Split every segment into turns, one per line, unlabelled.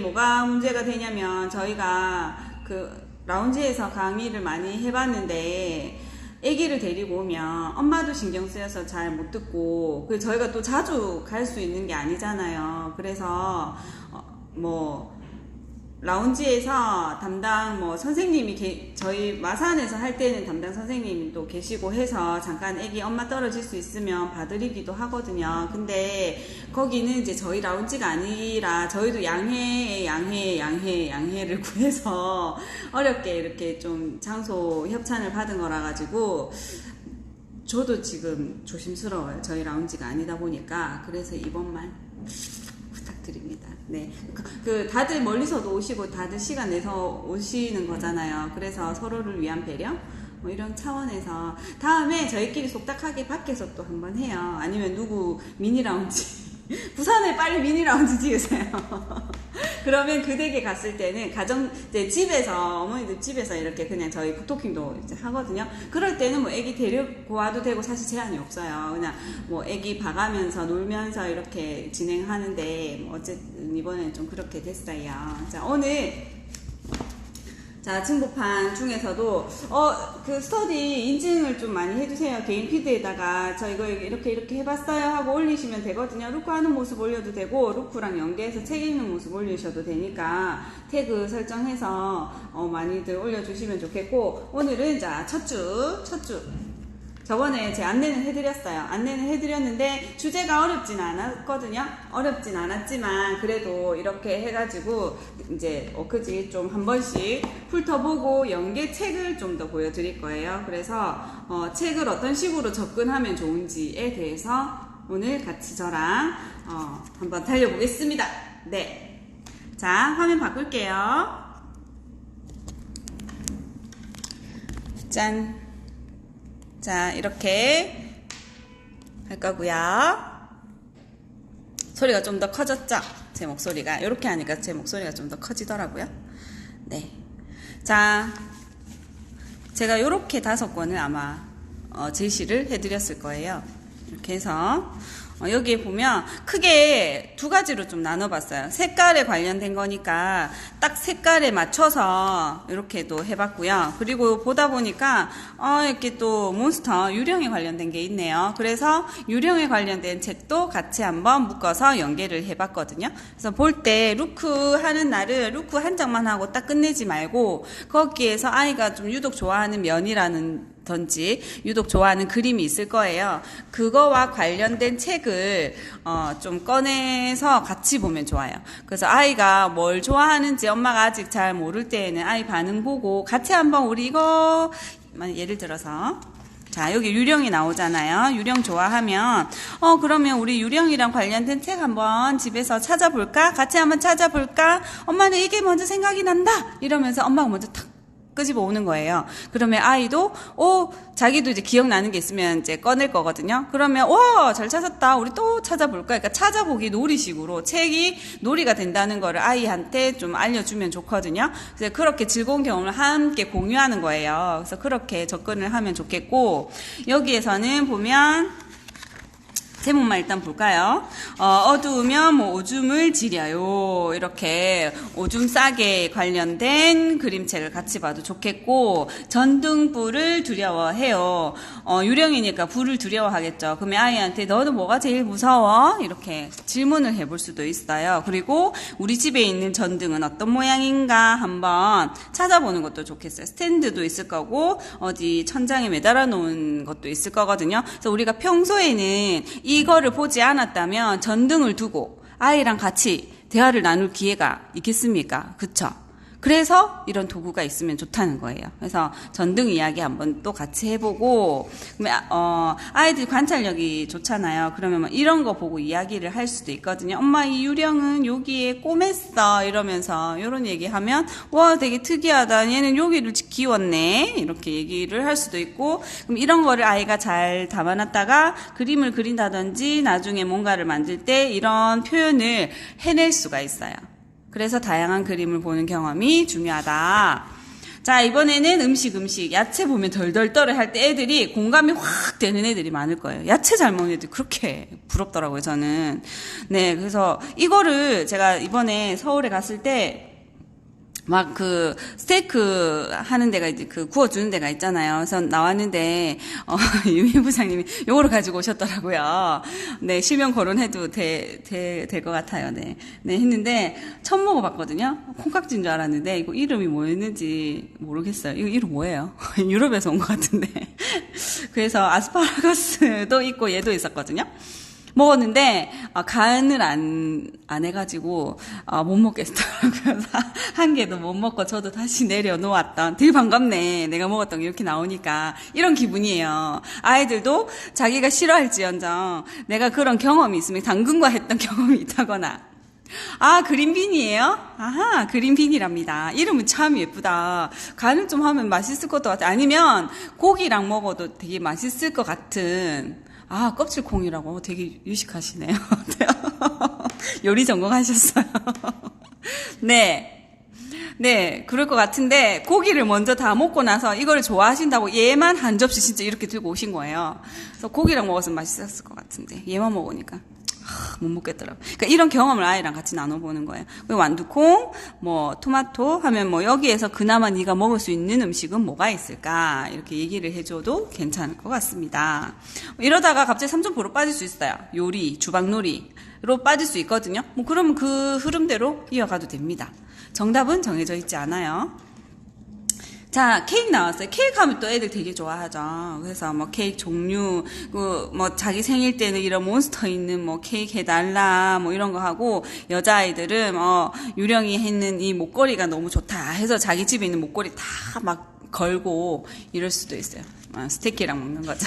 뭐가 문제가 되냐면 저희가 그 라운지에서 강의를 많이 해봤는데 아기를 데리고 오면 엄마도 신경 쓰여서 잘 못 듣고 그 저희가 또 자주 갈 수 있는 게 아니잖아요. 그래서 뭐 라운지에서 담당 뭐 선생님이 저희 마산에서 할 때는 담당 선생님이 또 계시고 해서 잠깐 애기 엄마 떨어질 수 있으면 봐드리기도 하거든요. 근데 거기는 이제 저희 라운지가 아니라 저희도 양해를 구해서 어렵게 이렇게 좀 장소 협찬을 받은 거라 가지고 저도 지금 조심스러워요. 저희 라운지가 아니다 보니까. 그래서 이번만 부탁드립니다. 네. 다들 멀리서도 오시고 다들 시간 내서 오시는 거잖아요. 그래서 서로를 위한 배려? 뭐 이런 차원에서 다음에 저희끼리 속닥하게 밖에서 또 한번 해요. 아니면 누구 미니 라운지. 부산에 빨리 미니 라운지 지으세요. 그러면 그 댁에 갔을 때는 이제 집에서, 어머니들 집에서 이렇게 그냥 저희 북토킹도 이제 하거든요. 그럴 때는 뭐 애기 데리고 와도 되고 사실 제한이 없어요. 그냥 뭐 애기 봐가면서 놀면서 이렇게 진행하는데, 뭐 어쨌든 이번엔 좀 그렇게 됐어요. 자, 오늘, 자, 친구판 중에서도, 그 스터디 인증을 좀 많이 해주세요. 개인 피드에다가, 저 이거 이렇게 해봤어요 하고 올리시면 되거든요. 루크 하는 모습 올려도 되고, 루크랑 연계해서 책 읽는 모습 올리셔도 되니까, 태그 설정해서, 많이들 올려주시면 좋겠고, 오늘은 자, 첫 주. 저번에 제 안내는 해드렸어요. 안내는 해드렸는데 주제가 어렵진 않았거든요. 어렵진 않았지만 그래도 이렇게 해가지고 이제 엊그제 좀 한 번씩 훑어보고 연계 책을 좀 더 보여드릴 거예요. 그래서 책을 어떤 식으로 접근하면 좋은지에 대해서 오늘 같이 저랑 한번 달려보겠습니다. 네, 자, 화면 바꿀게요. 짠. 자, 이렇게 할 거고요. 소리가 좀 더 커졌죠? 제 목소리가. 이렇게 하니까 제 목소리가 좀 더 커지더라고요. 네. 자, 제가 이렇게 5권을 아마 제시를 해드렸을 거예요. 이렇게 해서 여기에 보면 크게 2가지로 좀 나눠봤어요. 색깔에 관련된 거니까 딱 색깔에 맞춰서 이렇게도 해봤고요. 그리고 보다 보니까 이렇게 또 몬스터 유령에 관련된 게 있네요. 그래서 유령에 관련된 책도 같이 한번 묶어서 연계를 해봤거든요. 그래서 볼 때 루크 하는 날은 루크 한 장만 하고 딱 끝내지 말고 거기에서 아이가 좀 유독 좋아하는 면이라는 던지 유독 좋아하는 그림이 있을 거예요. 그거와 관련된 책을 좀 꺼내서 같이 보면 좋아요. 그래서 아이가 뭘 좋아하는지 엄마가 아직 잘 모를 때에는 아이 반응 보고 같이 한번 우리 이거 예를 들어서 자, 여기 유령이 나오잖아요. 유령 좋아하면 그러면 우리 유령이랑 관련된 책 한번 집에서 찾아볼까? 같이 한번 찾아볼까? 엄마는 이게 먼저 생각이 난다. 이러면서 엄마가 먼저 탁 끄집어 오는 거예요. 그러면 아이도 자기도 이제 기억나는 게 있으면 이제 꺼낼 거거든요. 그러면 잘 찾았다. 우리 또 찾아볼까? 그러니까 찾아보기 놀이식으로 책이 놀이가 된다는 거를 아이한테 좀 알려주면 좋거든요. 그래서 그렇게 즐거운 경험을 함께 공유하는 거예요. 그래서 그렇게 접근을 하면 좋겠고 여기에서는 보면 제목만 일단 볼까요? 어두우면 뭐 오줌을 지려요. 이렇게 오줌 싸게 관련된 그림책을 같이 봐도 좋겠고 전등불을 두려워해요. 유령이니까 불을 두려워하겠죠. 그러면 아이한테 너는 뭐가 제일 무서워? 이렇게 질문을 해볼 수도 있어요. 그리고 우리 집에 있는 전등은 어떤 모양인가 한번 찾아보는 것도 좋겠어요. 스탠드도 있을 거고 어디 천장에 매달아 놓은 것도 있을 거거든요. 그래서 우리가 평소에는 이거를 보지 않았다면 전등을 두고 아이랑 같이 대화를 나눌 기회가 있겠습니까? 그쵸? 그래서 이런 도구가 있으면 좋다는 거예요. 그래서 전등 이야기 한번 또 같이 해보고, 아이들 관찰력이 좋잖아요. 그러면 뭐 이런 거 보고 이야기를 할 수도 있거든요. 엄마, 이 유령은 여기에 꼬맸어. 이러면서 이런 얘기하면, 와, 되게 특이하다. 얘는 여기를 기웠네. 이렇게 얘기를 할 수도 있고, 그럼 이런 거를 아이가 잘 담아놨다가 그림을 그린다든지 나중에 뭔가를 만들 때 이런 표현을 해낼 수가 있어요. 그래서 다양한 그림을 보는 경험이 중요하다. 자, 이번에는 음식. 야채 보면 덜덜 떨어 할 때 애들이 공감이 확 되는 애들이 많을 거예요. 야채 잘 먹는 애들이 그렇게 부럽더라고요, 저는. 네, 그래서 이거를 제가 이번에 서울에 갔을 때 막 그 스테이크 하는 데가 이제 그 구워주는 데가 있잖아요. 그래서 나왔는데 유미 부장님이 요거를 가지고 오셨더라고요. 네, 실명 거론해도 될 것 같아요. 네, 했는데 처음 먹어봤거든요. 콩깍지인 줄 알았는데 이거 이름이 뭐였는지 모르겠어요. 이거 이름 뭐예요? 유럽에서 온 것 같은데. 그래서 아스파라거스도 있고 얘도 있었거든요. 먹었는데 간을 안 해가지고 못 먹겠더라고요. 한 개도 못 먹고 저도 다시 내려놓았던, 되게 반갑네, 내가 먹었던 게 이렇게 나오니까, 이런 기분이에요. 아이들도 자기가 싫어할지언정 내가 그런 경험이 있으면 당근과 했던 경험이 있다거나. 아, 그린빈이에요? 아하, 그린빈이랍니다. 이름은 참 예쁘다. 간을 좀 하면 맛있을 것 같아. 아니면 고기랑 먹어도 되게 맛있을 것 같은. 아, 껍질콩이라고 되게 유식하시네요. 요리 전공하셨어요. 네, 그럴 것 같은데, 고기를 먼저 다 먹고 나서 이걸 좋아하신다고 얘만 한 접시 진짜 이렇게 들고 오신 거예요. 그래서 고기랑 먹었으면 맛있었을 것 같은데, 얘만 먹으니까. 못 먹겠더라고요. 그러니까 이런 경험을 아이랑 같이 나눠보는 거예요. 완두콩, 토마토 하면 여기에서 그나마 네가 먹을 수 있는 음식은 뭐가 있을까? 이렇게 얘기를 해줘도 괜찮을 것 같습니다. 이러다가 갑자기 삼천포로 빠질 수 있어요. 요리, 주방놀이로 빠질 수 있거든요. 그러면 그 흐름대로 이어가도 됩니다. 정답은 정해져 있지 않아요. 자, 케이크 나왔어요. 케이크 하면 또 애들 되게 좋아하죠. 그래서 케이크 종류, 자기 생일 때는 이런 몬스터 있는 케이크 해달라, 이런 거 하고, 여자아이들은, 유령이 했는 이 목걸이가 너무 좋다 해서 자기 집에 있는 목걸이 다 막 걸고 이럴 수도 있어요. 스테이크랑 먹는 거죠.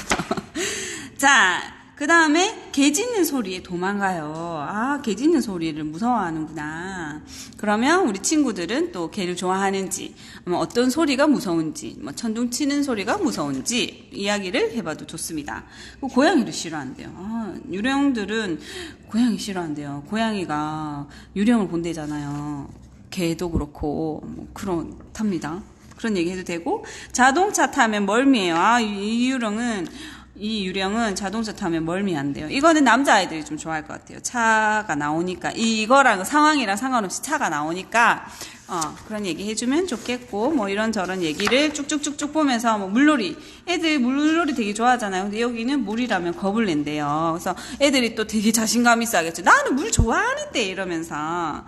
자, 그 다음에 개 짖는 소리에 도망가요. 아, 개 짖는 소리를 무서워하는구나. 그러면 우리 친구들은 또 개를 좋아하는지, 어떤 소리가 무서운지, 천둥 치는 소리가 무서운지 이야기를 해봐도 좋습니다. 고양이도 싫어한대요. 유령들은 고양이 싫어한대요. 고양이가 유령을 본대잖아요. 개도 그렇고 그렇답니다. 그런 얘기 해도 되고, 자동차 타면 멀미해요. 이 유령은 자동차 타면 멀미한대요. 이거는 남자아이들이 좀 좋아할 것 같아요. 차가 나오니까, 이거랑 상황이랑 상관없이 차가 나오니까, 그런 얘기 해주면 좋겠고, 이런저런 얘기를 쭉쭉쭉쭉 보면서, 물놀이. 애들 물놀이 되게 좋아하잖아요. 근데 여기는 물이라면 겁을 낸대요. 그래서 애들이 또 되게 자신감 있어 하겠죠. 나는 물 좋아하는데! 이러면서.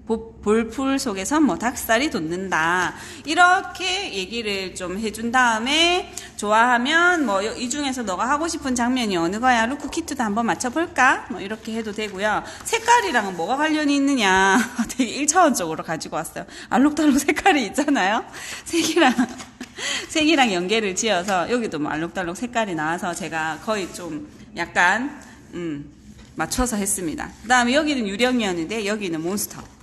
볼풀 속에선 닭살이 돋는다. 이렇게 얘기를 좀 해준 다음에, 좋아하면 이 중에서 너가 하고 싶은 장면이 어느 거야? 루크키트도 한번 맞춰볼까? 이렇게 해도 되고요. 색깔이랑은 뭐가 관련이 있느냐? 되게 1차원적으로 가지고 왔어요. 알록달록 색깔이 있잖아요. 색이랑 연계를 지어서 여기도 알록달록 색깔이 나와서 제가 거의 좀 약간 맞춰서 했습니다. 그 다음에 여기는 유령이었는데 여기는 몬스터.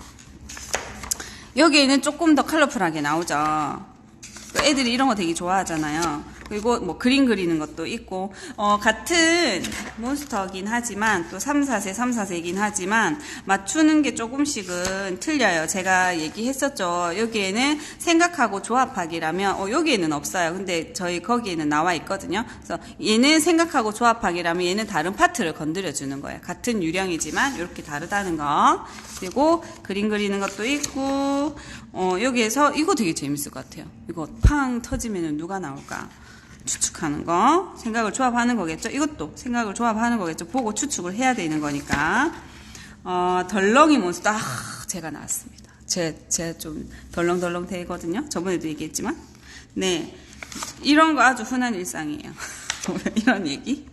여기에는 조금 더 컬러풀하게 나오죠. 애들이 이런 거 되게 좋아하잖아요. 그리고 그림 그리는 것도 있고, 같은 몬스터긴 하지만, 또 3사세이긴 하지만, 맞추는 게 조금씩은 틀려요. 제가 얘기했었죠. 여기에는 생각하고 조합하기라면, 여기에는 없어요. 근데 거기에는 나와 있거든요. 그래서 얘는 생각하고 조합하기라면 얘는 다른 파트를 건드려주는 거예요. 같은 유령이지만, 이렇게 다르다는 거. 그리고 그림 그리는 것도 있고, 여기에서 이거 되게 재밌을 것 같아요. 이거 팡 터지면은 누가 나올까? 추측하는 거, 생각을 조합하는 거겠죠. 이것도 생각을 조합하는 거겠죠. 보고 추측을 해야 되는 거니까. 덜렁이 몬스터. 제가 나왔습니다. 제가 좀 덜렁덜렁 되거든요. 저번에도 얘기했지만. 네. 이런 거 아주 흔한 일상이에요. 이런 얘기.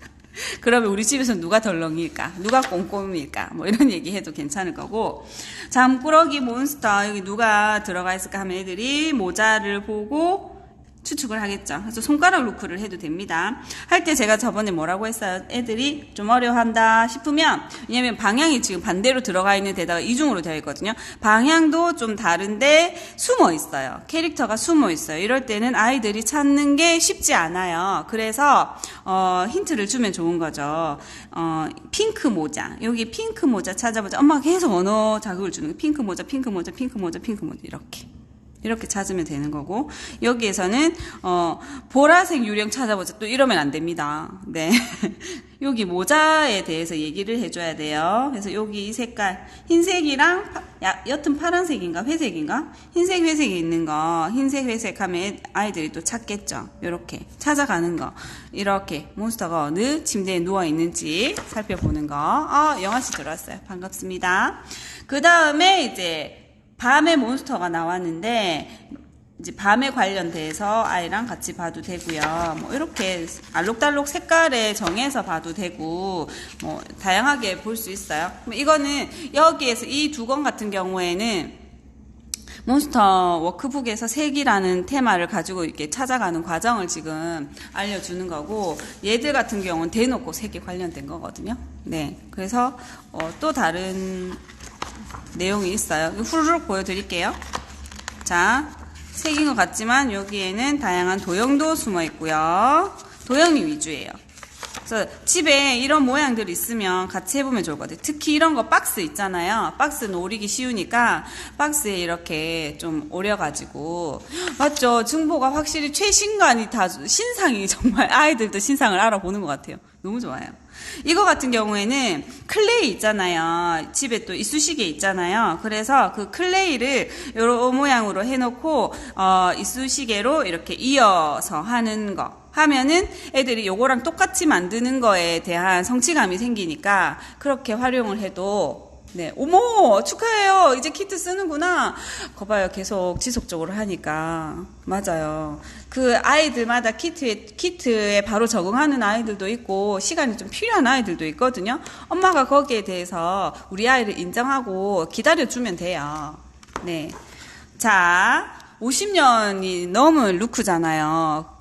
그러면 우리 집에서 누가 덜렁일까? 누가 꼼꼼일까? 이런 얘기 해도 괜찮을 거고. 잠꾸러기 몬스터, 여기 누가 들어가 있을까 하면 애들이 모자를 보고 추측을 하겠죠. 그래서 손가락 루크를 해도 됩니다. 할 때 제가 저번에 뭐라고 했어요? 애들이 좀 어려워한다 싶으면, 왜냐면 방향이 지금 반대로 들어가 있는 데다가 이중으로 되어 있거든요. 방향도 좀 다른데 숨어 있어요. 캐릭터가 숨어 있어요. 이럴 때는 아이들이 찾는 게 쉽지 않아요. 그래서 힌트를 주면 좋은 거죠. 핑크 모자. 여기 핑크 모자 찾아보자. 엄마가 계속 언어 자극을 주는 거예요. 핑크 모자 이렇게. 이렇게 찾으면 되는 거고, 여기에서는 보라색 유령 찾아보자 또 이러면 안 됩니다. 네. 여기 모자에 대해서 얘기를 해줘야 돼요. 그래서 여기 이 색깔 흰색이랑 옅은 파란색인가 회색인가, 흰색 회색이 있는 거, 흰색 회색 하면 아이들이 또 찾겠죠. 이렇게 찾아가는 거, 이렇게 몬스터가 어느 침대에 누워 있는지 살펴보는 거. 영아씨 들어왔어요. 반갑습니다. 그 다음에 이제 밤에 몬스터가 나왔는데, 이제 밤에 관련돼서 아이랑 같이 봐도 되고요. 뭐 이렇게 알록달록 색깔에 정해서 봐도 되고, 뭐 다양하게 볼 수 있어요. 이거는 여기에서 이 두 권 같은 경우에는 몬스터 워크북에서 색이라는 테마를 가지고 이렇게 찾아가는 과정을 지금 알려주는 거고, 얘들 같은 경우는 대놓고 색이 관련된 거거든요. 네, 그래서 또 다른 내용이 있어요. 후루룩 보여드릴게요. 자, 색인 것 같지만 여기에는 다양한 도형도 숨어 있고요. 도형이 위주예요. 그래서 집에 이런 모양들이 있으면 같이 해보면 좋을 것 같아요. 특히 이런 거 박스 있잖아요. 박스는 오리기 쉬우니까 박스에 이렇게 좀 오려가지고, 맞죠? 증보가 확실히 최신간이 다 신상이 정말 아이들도 신상을 알아보는 것 같아요. 너무 좋아요. 이거 같은 경우에는 클레이 있잖아요. 집에 또 이쑤시개 있잖아요. 그래서 그 클레이를 이런 모양으로 해놓고 이쑤시개로 이렇게 이어서 하는 거 하면은 애들이 요거랑 똑같이 만드는 거에 대한 성취감이 생기니까 그렇게 활용을 해도, 네, 어머 축하해요. 이제 키트 쓰는구나. 거봐요. 계속 지속적으로 하니까. 맞아요. 그 아이들마다 키트에 바로 적응하는 아이들도 있고 시간이 좀 필요한 아이들도 있거든요. 엄마가 거기에 대해서 우리 아이를 인정하고 기다려주면 돼요. 네. 자, 50년이 넘은 루크잖아요.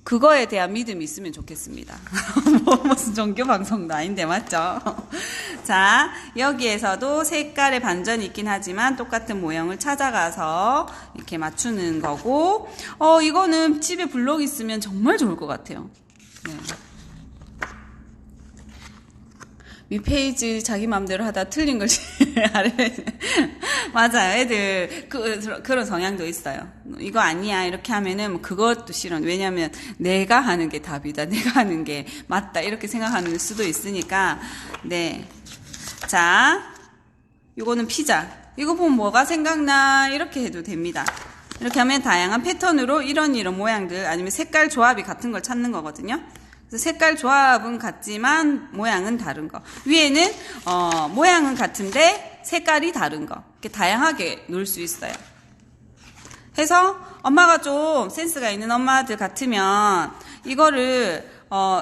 그거에 대한 믿음이 있으면 좋겠습니다. 무슨 종교 방송도 아닌데, 맞죠? 자, 여기에서도 색깔의 반전이 있긴 하지만 똑같은 모형을 찾아가서 이렇게 맞추는 거고, 이거는 집에 블록 있으면 정말 좋을 것 같아요. 네. 윗페이지 자기 마음대로 하다 틀린 걸 아래 맞아요. 애들 그런 성향도 있어요. 이거 아니야 이렇게 하면은 그것도 싫어. 왜냐면 내가 하는 게 답이다. 내가 하는 게 맞다. 이렇게 생각하는 수도 있으니까. 네. 자, 요거는 피자. 이거 보면 뭐가 생각나? 이렇게 해도 됩니다. 이렇게 하면 다양한 패턴으로 이런 모양들 아니면 색깔 조합이 같은 걸 찾는 거거든요. 색깔 조합은 같지만 모양은 다른 거. 위에는 모양은 같은데 색깔이 다른 거. 이렇게 다양하게 놓을 수 있어요. 해서 엄마가 좀 센스가 있는 엄마들 같으면 이거를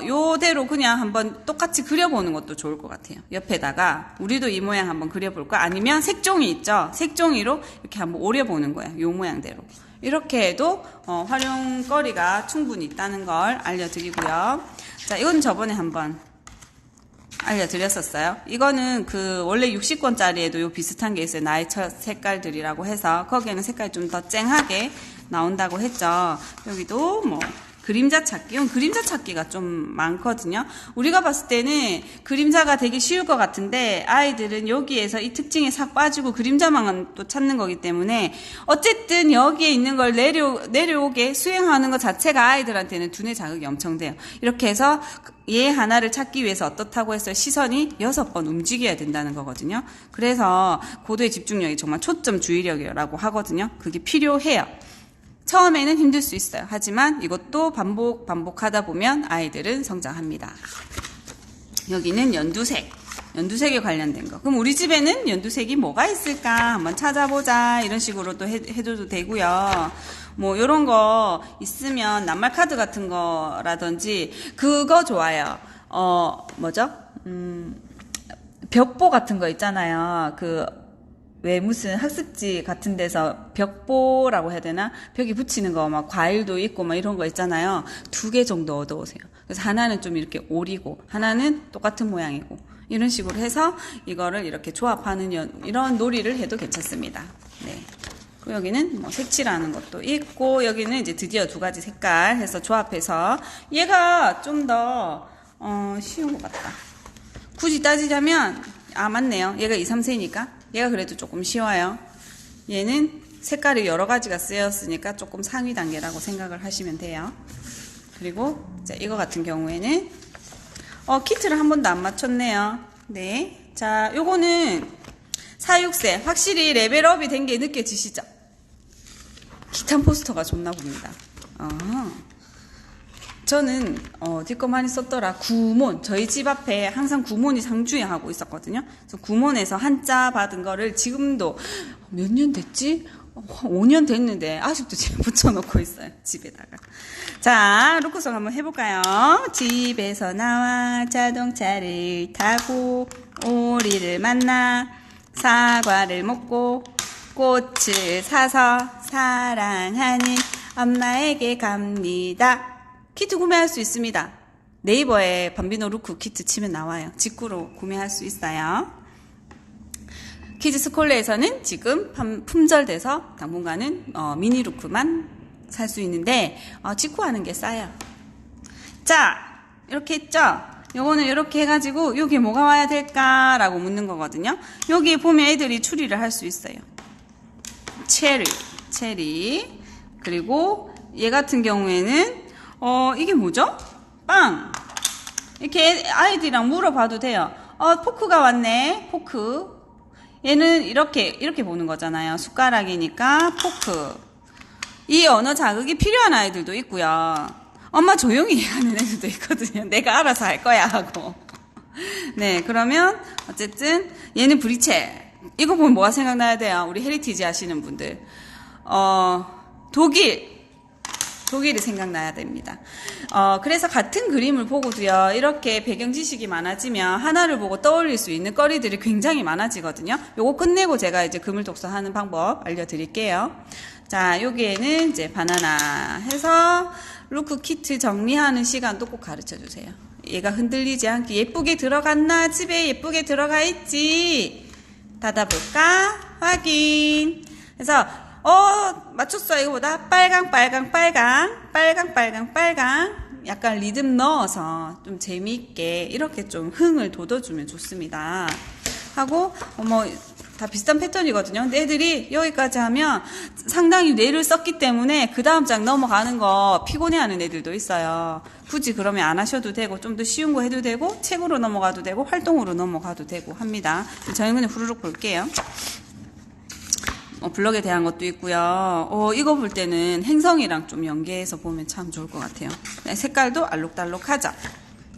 요대로 그냥 한번 똑같이 그려보는 것도 좋을 것 같아요. 옆에다가 우리도 이 모양 한번 그려볼까? 아니면 색종이 있죠? 색종이로 이렇게 한번 오려보는 거예요. 요 모양대로. 이렇게 해도 활용거리가 충분히 있다는 걸 알려드리고요. 자, 이건 저번에 한번 알려드렸었어요. 이거는 원래 60권짜리에도 요 비슷한 게 있어요. 나의 첫 색깔들이라고 해서 거기에는 색깔이 좀 더 쨍하게 나온다고 했죠. 여기도 뭐 그림자 찾기, 이건 그림자 찾기가 좀 많거든요. 우리가 봤을 때는 그림자가 되게 쉬울 것 같은데 아이들은 여기에서 이 특징에 싹 빠지고 그림자만 또 찾는 거기 때문에 어쨌든 여기에 있는 걸 내려오게 수행하는 것 자체가 아이들한테는 두뇌 자극이 엄청 돼요. 이렇게 해서 얘 하나를 찾기 위해서 어떻다고 해서 시선이 6번 움직여야 된다는 거거든요. 그래서 고도의 집중력이 정말 초점 주의력이라고 하거든요. 그게 필요해요. 처음에는 힘들 수 있어요. 하지만 이것도 반복하다 보면 아이들은 성장합니다. 여기는 연두색에 관련된 거. 그럼 우리 집에는 연두색이 뭐가 있을까? 한번 찾아보자. 이런 식으로도 해줘도 되고요. 뭐 요런 거 있으면 낱말 카드 같은 거라든지 그거 좋아요. 뭐죠? 벽보 같은 거 있잖아요. 왜 무슨 학습지 같은 데서 벽보라고 해야 되나? 벽에 붙이는 거 막 과일도 있고 막 이런 거 있잖아요. 2개 정도 얻어오세요. 그래서 하나는 좀 이렇게 오리고 하나는 똑같은 모양이고 이런 식으로 해서 이거를 이렇게 조합하는 이런 놀이를 해도 괜찮습니다. 네. 그리고 여기는 뭐 색칠하는 것도 있고 여기는 이제 드디어 2가지 색깔 해서 조합해서 얘가 좀 더 쉬운 것 같다. 굳이 따지자면 맞네요. 얘가 2, 3세니까 얘가 그래도 조금 쉬워요. 얘는 색깔이 여러 가지가 쓰였으니까 조금 상위 단계라고 생각을 하시면 돼요. 그리고 자, 이거 같은 경우에는 키트를 한 번도 안 맞췄네요. 네. 자, 요거는 4,6세. 확실히 레벨업이 된 게 느껴지시죠? 기탄 포스터가 좋나 봅니다. 저는 어디 거 많이 썼더라. 구몬. 저희 집 앞에 항상 구몬이 상주에 하고 있었거든요. 그래서 구몬에서 한자 받은 거를 지금도 몇 년 됐지? 5년 됐는데 아직도 제가 붙여놓고 있어요. 집에다가. 자, 루크송 한번 해볼까요? 집에서 나와 자동차를 타고 오리를 만나 사과를 먹고 꽃을 사서 사랑하는 엄마에게 갑니다. 키트 구매할 수 있습니다. 네이버에 밤비노 루크 키트 치면 나와요. 직구로 구매할 수 있어요. 키즈스콜레에서는 지금 품절돼서 당분간은 미니 루크만 살 수 있는데 직구하는 게 싸요. 자, 이렇게 했죠? 요거는 이렇게 해가지고 여기 뭐가 와야 될까라고 묻는 거거든요. 여기 보면 애들이 추리를 할 수 있어요. 체리. 그리고 얘 같은 경우에는 이게 뭐죠? 빵. 이렇게 아이들이랑 물어봐도 돼요. 포크가 왔네. 포크. 얘는 이렇게 보는 거잖아요. 숟가락이니까 포크. 이 언어 자극이 필요한 아이들도 있고요. 엄마 조용히 하는 애들도 있거든요. 내가 알아서 할 거야 하고. 네, 그러면 어쨌든 얘는 브리체. 이거 보면 뭐가 생각나야 돼요? 우리 헤리티지 하시는 분들. 독일이 생각나야 됩니다. 그래서 같은 그림을 보고도요, 이렇게 배경 지식이 많아지면 하나를 보고 떠올릴 수 있는 거리들이 굉장히 많아지거든요. 요거 끝내고 제가 이제 그물 독서 하는 방법 알려드릴게요. 자, 여기에는 이제 바나나 해서 루크 키트 정리하는 시간도 꼭 가르쳐 주세요. 얘가 흔들리지 않게 예쁘게 들어갔나? 집에 예쁘게 들어가 있지? 닫아볼까? 확인. 그래서 맞췄어. 이거보다 빨강. 약간 리듬 넣어서 좀 재미있게 이렇게 좀 흥을 돋워주면 좋습니다. 하고, 다 비슷한 패턴이거든요. 근데 애들이 여기까지 하면 상당히 뇌를 썼기 때문에 그 다음 장 넘어가는 거 피곤해하는 애들도 있어요. 굳이 그러면 안 하셔도 되고 좀 더 쉬운 거 해도 되고 책으로 넘어가도 되고 활동으로 넘어가도 되고 합니다. 저희는 그냥 후루룩 볼게요. 블럭에 대한 것도 있고요. 이거 볼 때는 행성이랑 좀 연계해서 보면 참 좋을 것 같아요. 색깔도 알록달록하죠.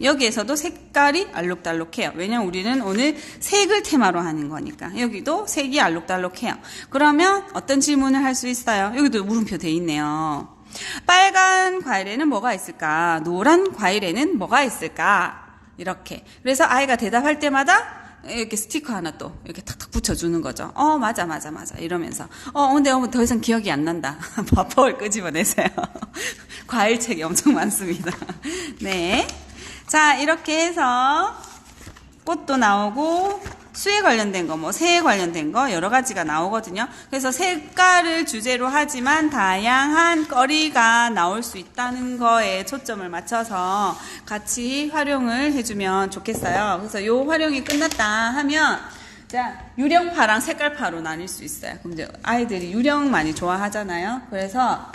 여기에서도 색깔이 알록달록해요. 왜냐면 우리는 오늘 색을 테마로 하는 거니까. 여기도 색이 알록달록해요. 그러면 어떤 질문을 할 수 있어요? 여기도 물음표 돼 있네요. 빨간 과일에는 뭐가 있을까? 노란 과일에는 뭐가 있을까? 이렇게. 그래서 아이가 대답할 때마다 이렇게 스티커 하나 또 이렇게 탁탁 붙여주는 거죠. 맞아. 이러면서. 근데 더 이상 기억이 안 난다. 버퍼를 끄집어내세요. 과일책이 엄청 많습니다. 네. 자, 이렇게 해서 꽃도 나오고 수에 관련된 거, 새에 관련된 거 여러 가지가 나오거든요. 그래서 색깔을 주제로 하지만 다양한 거리가 나올 수 있다는 거에 초점을 맞춰서 같이 활용을 해주면 좋겠어요. 그래서 요 활용이 끝났다 하면 자, 유령파랑 색깔파로 나뉠 수 있어요. 그럼 이제 아이들이 유령 많이 좋아하잖아요. 그래서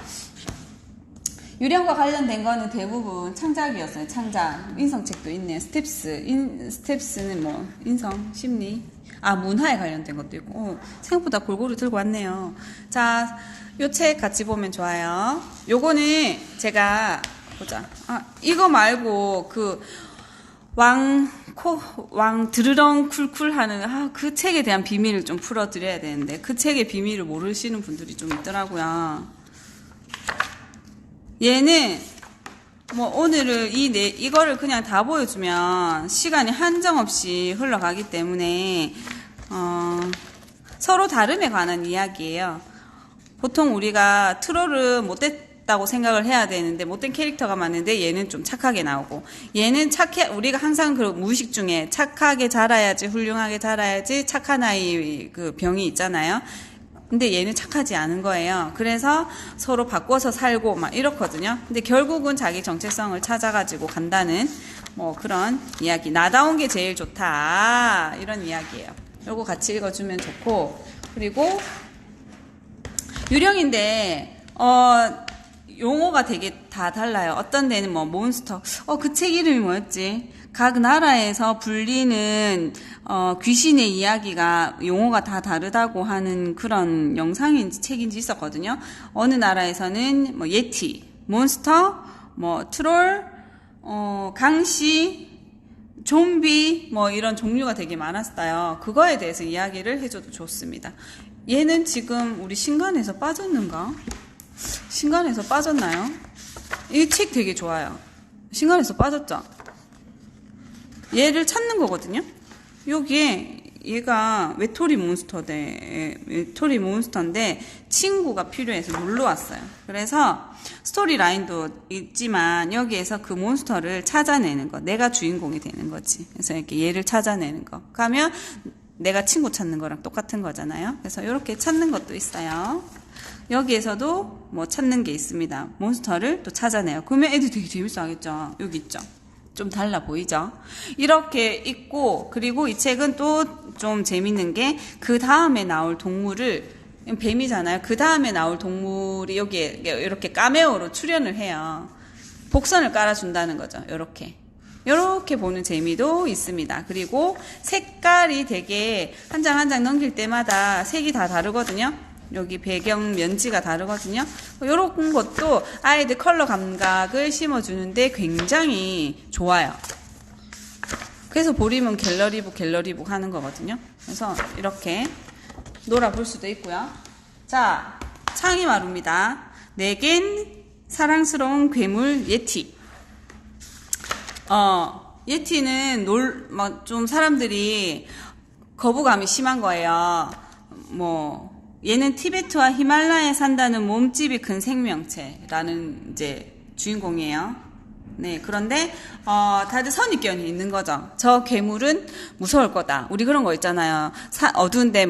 유령과 관련된 거는 대부분 창작이었어요. 창작. 인성책도 있네요. 스텝스는 인성, 심리. 문화에 관련된 것도 있고. 생각보다 골고루 들고 왔네요. 자, 요 책 같이 보면 좋아요. 요거는 제가, 보자. 이거 말고, 드르렁 쿨쿨 하는, 그 책에 대한 비밀을 좀 풀어드려야 되는데, 그 책의 비밀을 모르시는 분들이 좀 있더라고요. 얘는 오늘을 이거를 그냥 다 보여주면 시간이 한정없이 흘러가기 때문에 서로 다름에 관한 이야기예요. 보통 우리가 트롤은 못됐다고 생각을 해야 되는데 못된 캐릭터가 많은데 얘는 좀 착하게 나오고 얘는 우리가 항상 그 무의식 중에 착하게 자라야지 훌륭하게 자라야지 착한 아이 그 병이 있잖아요. 근데 얘는 착하지 않은 거예요. 그래서 서로 바꿔서 살고 막 이렇거든요. 근데 결국은 자기 정체성을 찾아가지고 간다는 그런 이야기. 나다운 게 제일 좋다. 이런 이야기예요. 요거 같이 읽어주면 좋고 그리고 유령인데 용어가 되게 다 달라요. 어떤 데는 뭐 몬스터, 그 책 이름이 뭐였지? 각 나라에서 불리는 귀신의 이야기가 용어가 다 다르다고 하는 그런 영상인지 책인지 있었거든요. 어느 나라에서는 뭐 예티, 몬스터, 뭐 트롤, 강시, 좀비 뭐 이런 종류가 되게 많았어요. 그거에 대해서 이야기를 해줘도 좋습니다. 얘는 지금 우리 신간에서 빠졌는가? 신간에서 빠졌나요? 이 책 되게 좋아요. 신간에서 빠졌죠? 얘를 찾는 거거든요. 여기에 얘가 외톨이 몬스터인데 친구가 필요해서 놀러 왔어요. 그래서 스토리 라인도 있지만 여기에서 그 몬스터를 찾아내는 거, 내가 주인공이 되는 거지. 그래서 이렇게 얘를 찾아내는 거. 가면 내가 친구 찾는 거랑 똑같은 거잖아요. 그래서 이렇게 찾는 것도 있어요. 여기에서도 뭐 찾는 게 있습니다. 몬스터를 또 찾아내요. 그러면 애들 되게 재밌어 하겠죠. 여기 있죠. 좀 달라 보이죠? 이렇게 있고, 그리고 이 책은 또 좀 재밌는 게 그 다음에 나올 동물을, 뱀이잖아요. 그 다음에 나올 동물이 여기에 이렇게 카메오로 출연을 해요. 복선을 깔아준다는 거죠. 요렇게 보는 재미도 있습니다. 그리고 색깔이 되게 한 장 한 장 넘길 때마다 색이 다 다르거든요. 여기 배경 면지가 다르거든요. 이런 것도 아이들 컬러 감각을 심어주는데 굉장히 좋아요. 그래서 보리면 갤러리북 하는 거거든요. 그래서 이렇게 놀아볼 수도 있고요. 자, 창의마루입니다. 내겐 사랑스러운 괴물 예티. 예티는 좀 사람들이 거부감이 심한 거예요. 얘는 티베트와 히말라야에 산다는 몸집이 큰 생명체라는 이제 주인공이에요. 네, 그런데 다들 선입견이 있는 거죠. 저 괴물은 무서울 거다. 우리 그런 거 있잖아요. 어두운데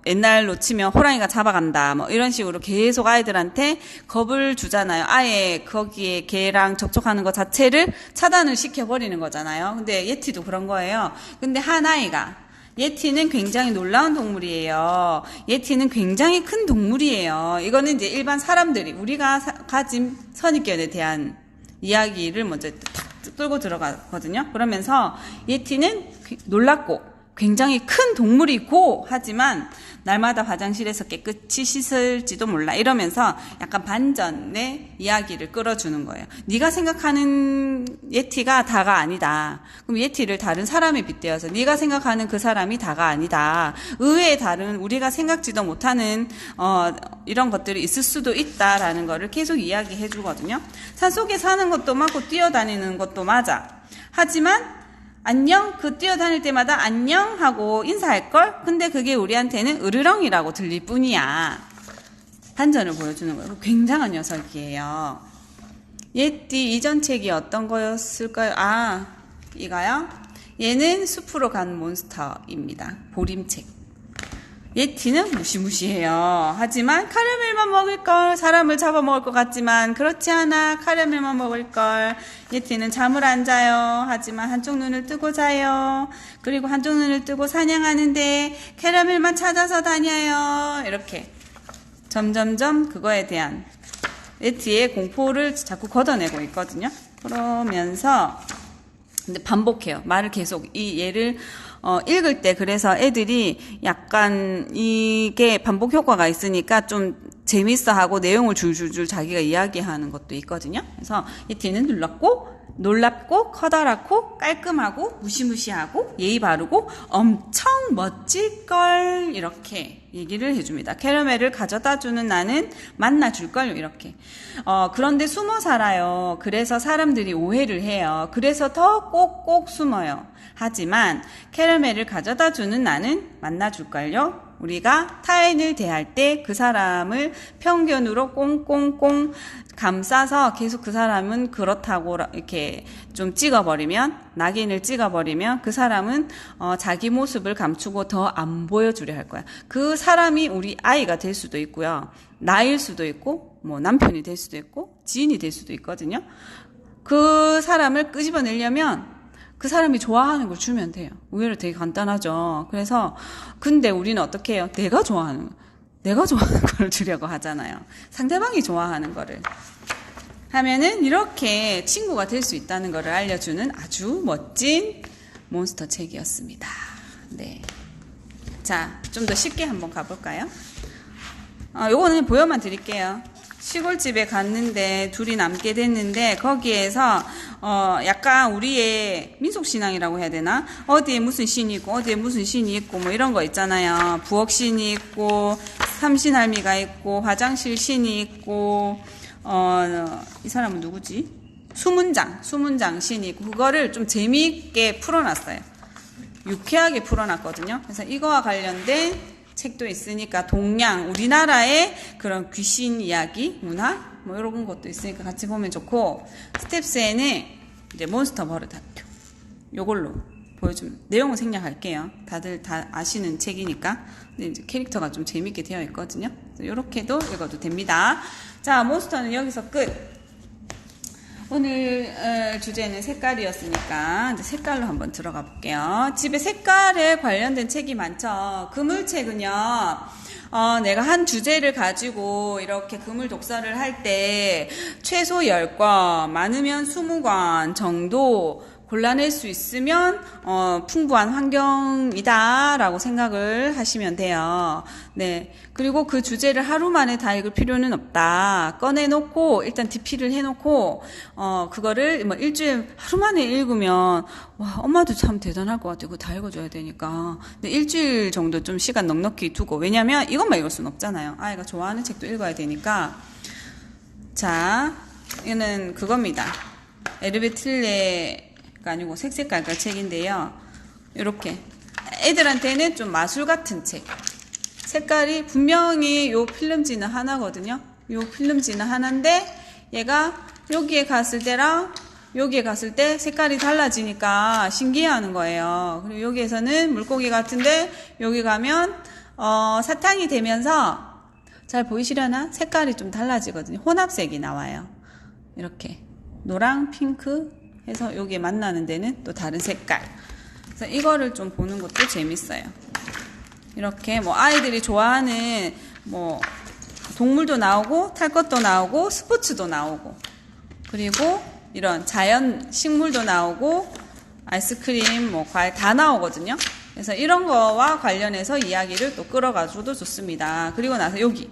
옛날로 치면 호랑이가 잡아간다. 이런 식으로 계속 아이들한테 겁을 주잖아요. 아예 거기에 걔랑 접촉하는 것 자체를 차단을 시켜버리는 거잖아요. 근데 예티도 그런 거예요. 근데 한 아이가 예티는 굉장히 놀라운 동물이에요. 예티는 굉장히 큰 동물이에요. 이거는 이제 일반 사람들이 우리가 가진 선입견에 대한 이야기를 먼저 탁 끌고 들어가거든요. 그러면서 예티는 놀랍고 굉장히 큰 동물이고 하지만 날마다 화장실에서 깨끗이 씻을지도 몰라 이러면서 약간 반전의 이야기를 끌어주는 거예요. 네가 생각하는 예티가 다가 아니다. 그럼 예티를 다른 사람에 빗대어서 네가 생각하는 그 사람이 다가 아니다. 의외의 다른 우리가 생각지도 못하는 이런 것들이 있을 수도 있다라는 거를 계속 이야기해 주거든요. 산속에 사는 것도 맞고 뛰어다니는 것도 맞아. 하지만 안녕? 뛰어다닐 때마다 안녕? 하고 인사할걸? 근데 그게 우리한테는 으르렁이라고 들릴 뿐이야. 반전을 보여주는 거예요. 굉장한 녀석이에요. 예띠 이전 책이 어떤 거였을까요? 이거요? 얘는 숲으로 간 몬스터입니다. 보림책. 예티는 무시무시해요. 하지만 카라멜만 먹을걸. 사람을 잡아먹을 것 같지만 그렇지 않아. 카라멜만 먹을걸. 예티는 잠을 안 자요. 하지만 한쪽 눈을 뜨고 자요. 그리고 한쪽 눈을 뜨고 사냥하는데 캐러멜만 찾아서 다녀요. 이렇게 점점점 그거에 대한 예티의 공포를 자꾸 걷어내고 있거든요. 그러면서 근데 반복해요. 말을 계속 이 얘를 읽을 때 그래서 애들이 약간 이게 반복 효과가 있으니까 좀 재밌어 하고 내용을 줄줄줄 자기가 이야기하는 것도 있거든요. 그래서 예티는 놀랍고 커다랗고 깔끔하고 무시무시하고 예의 바르고 엄청 멋질걸 이렇게 얘기를 해줍니다. 캐러멜을 가져다주는 나는 만나줄걸 이렇게. 그런데 숨어 살아요. 그래서 사람들이 오해를 해요. 그래서 더 꼭꼭 숨어요. 하지만 캐러멜을 가져다주는 나는 만나줄걸요. 우리가 타인을 대할 때 그 사람을 편견으로 꽁꽁꽁 감싸서 계속 그 사람은 그렇다고 이렇게 좀 찍어버리면 낙인을 찍어버리면 그 사람은 자기 모습을 감추고 더 안 보여주려 할 거야. 그 사람이 우리 아이가 될 수도 있고요. 나일 수도 있고 남편이 될 수도 있고 지인이 될 수도 있거든요. 그 사람을 끄집어내려면 그 사람이 좋아하는 걸 주면 돼요. 의외로 되게 간단하죠. 그래서 근데 우리는 어떻게 해요? 내가 좋아하는 거. 내가 좋아하는 걸 주려고 하잖아요. 상대방이 좋아하는 거를 하면은 이렇게 친구가 될 수 있다는 것을 알려주는 아주 멋진 몬스터 책이었습니다. 네. 자, 좀 더 쉽게 한번 가볼까요? 요거는 보여만 드릴게요. 시골집에 갔는데 둘이 남게 됐는데 거기에서 약간 우리의 민속신앙이라고 해야 되나? 어디에 무슨 신이 있고 어디에 무슨 신이 있고 뭐 이런 거 있잖아요. 부엌신이 있고 삼신할미가 있고 화장실 신이 있고 이 사람은 누구지? 수문장 신이 있고 그거를 좀 재미있게 풀어놨어요. 유쾌하게 풀어놨거든요. 그래서 이거와 관련된 책도 있으니까 동양, 우리나라의 그런 귀신 이야기, 문화 뭐 이런 것도 있으니까 같이 보면 좋고 스텝스에는 이제 몬스터 버릇학교 요걸로 보여주면 내용은 생략할게요. 다들 다 아시는 책이니까. 근데 이제 캐릭터가 좀 재밌게 되어 있거든요. 이렇게도 읽어도 됩니다. 자, 몬스터는 여기서 끝. 오늘 주제는 색깔이었으니까 이제 색깔로 한번 들어가 볼게요. 집에 색깔에 관련된 책이 많죠. 그물책은요. 내가 한 주제를 가지고 이렇게 그물 독서를 할 때 최소 10권, 많으면 20권 정도 골라낼 수 있으면 풍부한 환경이다라고 생각을 하시면 돼요. 네. 그리고 그 주제를 하루 만에 다 읽을 필요는 없다. 꺼내놓고 일단 DP를 해놓고 그거를 뭐 일주일 하루 만에 읽으면 와 엄마도 참 대단할 것 같아. 그거 다 읽어줘야 되니까. 근데 일주일 정도 좀 시간 넉넉히 두고 왜냐면 이것만 읽을 수는 없잖아요. 아이가 좋아하는 책도 읽어야 되니까. 자, 이거는 그겁니다. 에르베틸레 아니고 색깔깔 책인데요. 이렇게 애들한테는 좀 마술 같은 책. 색깔이 분명히 요 필름지는 하나거든요. 요 필름지는 하나인데 얘가 여기에 갔을 때랑 여기에 갔을 때 색깔이 달라지니까 신기해하는 거예요. 그리고 여기에서는 물고기 같은데 여기 가면 사탕이 되면서 잘 보이시려나? 색깔이 좀 달라지거든요. 혼합색이 나와요. 이렇게 노랑, 핑크 해서 여기에 만나는 데는 또 다른 색깔. 그래서 이거를 좀 보는 것도 재밌어요. 이렇게 뭐 아이들이 좋아하는 뭐 동물도 나오고 탈 것도 나오고 스포츠도 나오고 그리고 이런 자연 식물도 나오고 아이스크림 뭐 과일 다 나오거든요. 그래서 이런 거와 관련해서 이야기를 또 끌어가지고도 좋습니다. 그리고 나서 여기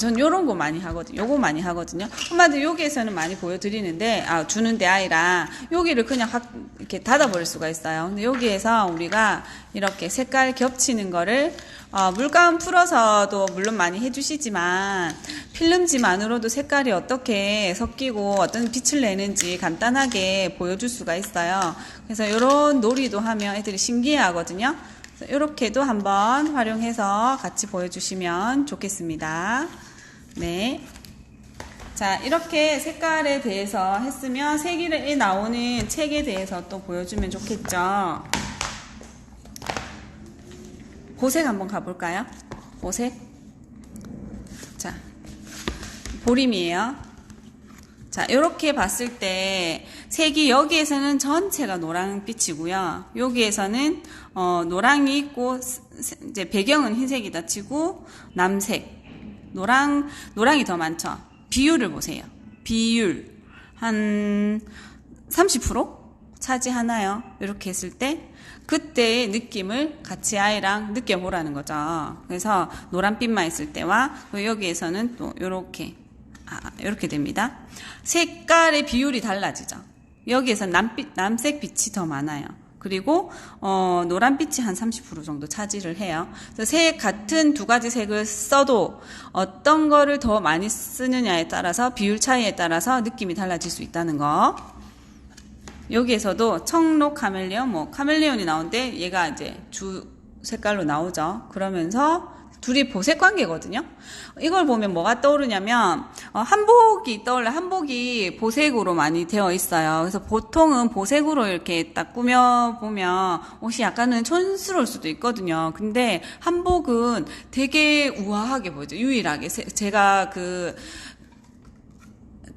전 요런 거 많이 하거든요. 요거 많이 하거든요. 엄마들 여기에서는 많이 보여드리는데, 주는데 아이랑 여기를 그냥 이렇게 닫아버릴 수가 있어요. 근데 여기에서 우리가 이렇게 색깔 겹치는 거를, 물감 풀어서도 물론 많이 해주시지만, 필름지만으로도 색깔이 어떻게 섞이고 어떤 빛을 내는지 간단하게 보여줄 수가 있어요. 그래서 요런 놀이도 하면 애들이 신기해 하거든요. 이렇게도 한번 활용해서 같이 보여주시면 좋겠습니다. 네. 자, 이렇게 색깔에 대해서 했으면 색이 나오는 책에 대해서 또 보여주면 좋겠죠. 보색 한번 가볼까요? 보색. 자, 보림이에요. 자, 이렇게 봤을 때 색이 여기에서는 전체가 노란빛이고요. 여기에서는 노랑이 있고 이제 배경은 흰색이다 치고 남색, 노랑이 더 많죠. 비율을 보세요. 비율 한 30% 차지하나요? 이렇게 했을 때 그때의 느낌을 같이 아이랑 느껴보라는 거죠. 그래서 노란빛만 있을 때와 여기에서는 또 이렇게 됩니다. 색깔의 비율이 달라지죠. 여기에서 남색 빛이 더 많아요. 그리고 노란빛이 한 30% 정도 차지를 해요. 그래서 색 같은 두 가지 색을 써도 어떤 거를 더 많이 쓰느냐에 따라서 비율 차이에 따라서 느낌이 달라질 수 있다는 거. 여기에서도 청록 카멜레온, 카멜레온이 나오는데 얘가 이제 주 색깔로 나오죠. 그러면서 둘이 보색 관계거든요. 이걸 보면 뭐가 떠오르냐면 한복이 떠올라. 한복이 보색으로 많이 되어 있어요. 그래서 보통은 보색으로 이렇게 딱 꾸며보면 옷이 약간은 촌스러울 수도 있거든요. 근데 한복은 되게 우아하게 보이죠. 유일하게. 제가 그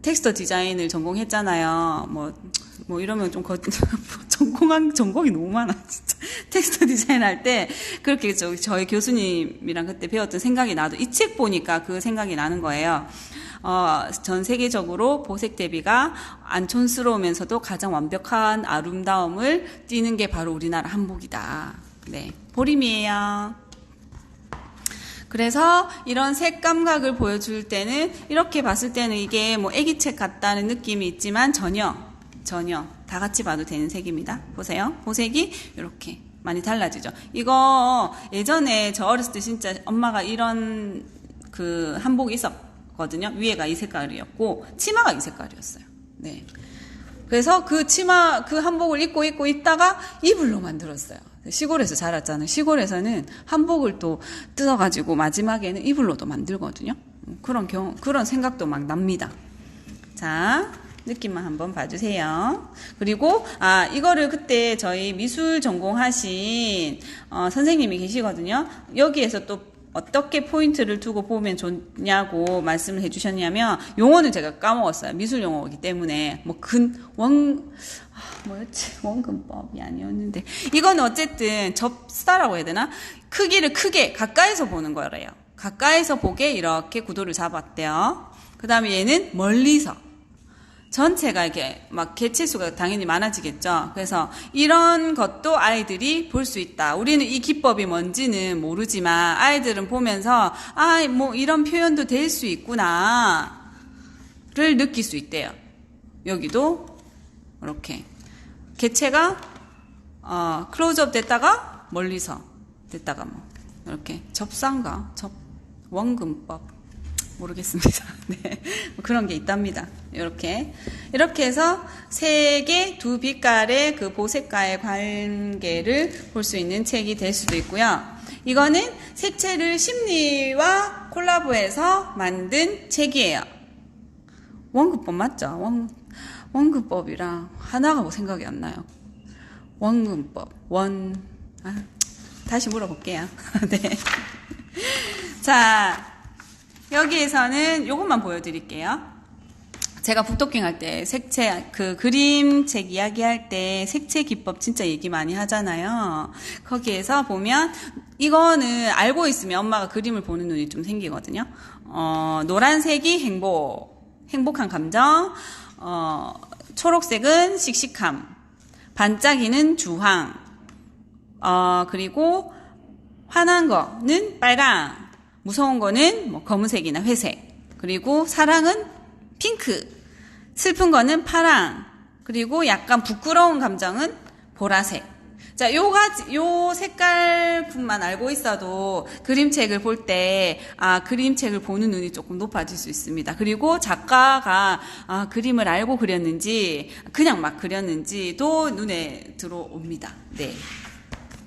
텍스처 디자인을 전공했잖아요. 뭐 이러면 좀 전공이 너무 많아, 진짜. 텍스트 디자인 할 때, 그렇게 저희 교수님이랑 그때 배웠던 생각이 나도 이 책 보니까 그 생각이 나는 거예요. 전 세계적으로 보색 대비가 안 촌스러우면서도 가장 완벽한 아름다움을 띠는 게 바로 우리나라 한복이다. 네. 보림이에요. 그래서 이런 색 감각을 보여줄 때는 이렇게 봤을 때는 이게 뭐 애기책 같다는 느낌이 있지만 전혀 다 같이 봐도 되는 색입니다. 보세요. 보색이 이렇게 많이 달라지죠. 이거 예전에 저 어렸을 때 진짜 엄마가 이런 그 한복이 있었거든요. 위에가 이 색깔이었고 치마가 이 색깔이었어요. 네. 그래서 그 한복을 입고 있다가 이불로 만들었어요. 시골에서 자랐잖아요. 시골에서는 한복을 또 뜯어가지고 마지막에는 이불로도 만들거든요. 그런 생각도 막 납니다. 자, 느낌만 한번 봐주세요. 그리고, 이거를 그때 저희 미술 전공하신, 선생님이 계시거든요. 여기에서 또 어떻게 포인트를 두고 보면 좋냐고 말씀을 해주셨냐면, 용어는 제가 까먹었어요. 미술 용어이기 때문에, 원근법이 아니었는데. 이건 어쨌든 접사라고 해야 되나? 크기를 크게, 가까이서 보는 거래요. 가까이서 보게 이렇게 구도를 잡았대요. 그 다음에 얘는 멀리서. 전체가 이렇게 막 개체수가 당연히 많아지겠죠. 그래서 이런 것도 아이들이 볼 수 있다. 우리는 이 기법이 뭔지는 모르지만 아이들은 보면서 뭐 이런 표현도 될 수 있구나를 느낄 수 있대요. 여기도 이렇게 개체가 클로즈업 됐다가 멀리서 됐다가 뭐 이렇게 접상가 원근법 모르겠습니다. 네. 그런 게 있답니다. 이렇게 해서 색의 두 빛깔의 그 보색과의 관계를 볼 수 있는 책이 될 수도 있고요. 이거는 색채를 심리와 콜라보해서 만든 책이에요. 원근법 맞죠? 원근법이랑 하나가 뭐 생각이 안 나요. 원근법 다시 물어볼게요. 네. 자, 여기에서는 요것만 보여드릴게요. 제가 북토킹 할 때 색채, 그림책 이야기할 때 색채 기법 진짜 얘기 많이 하잖아요. 거기에서 보면 이거는 알고 있으면 엄마가 그림을 보는 눈이 좀 생기거든요. 노란색이 행복한 감정, 초록색은 씩씩함, 반짝이는 주황, 그리고 환한 거는 빨강, 무서운 거는 뭐 검은색이나 회색, 그리고 사랑은 핑크, 슬픈 거는 파랑, 그리고 약간 부끄러운 감정은 보라색. 자, 요 색깔뿐만 알고 있어도 그림책을 볼 때, 그림책을 보는 눈이 조금 높아질 수 있습니다. 그리고 작가가, 그림을 알고 그렸는지, 그냥 막 그렸는지도 눈에 들어옵니다. 네.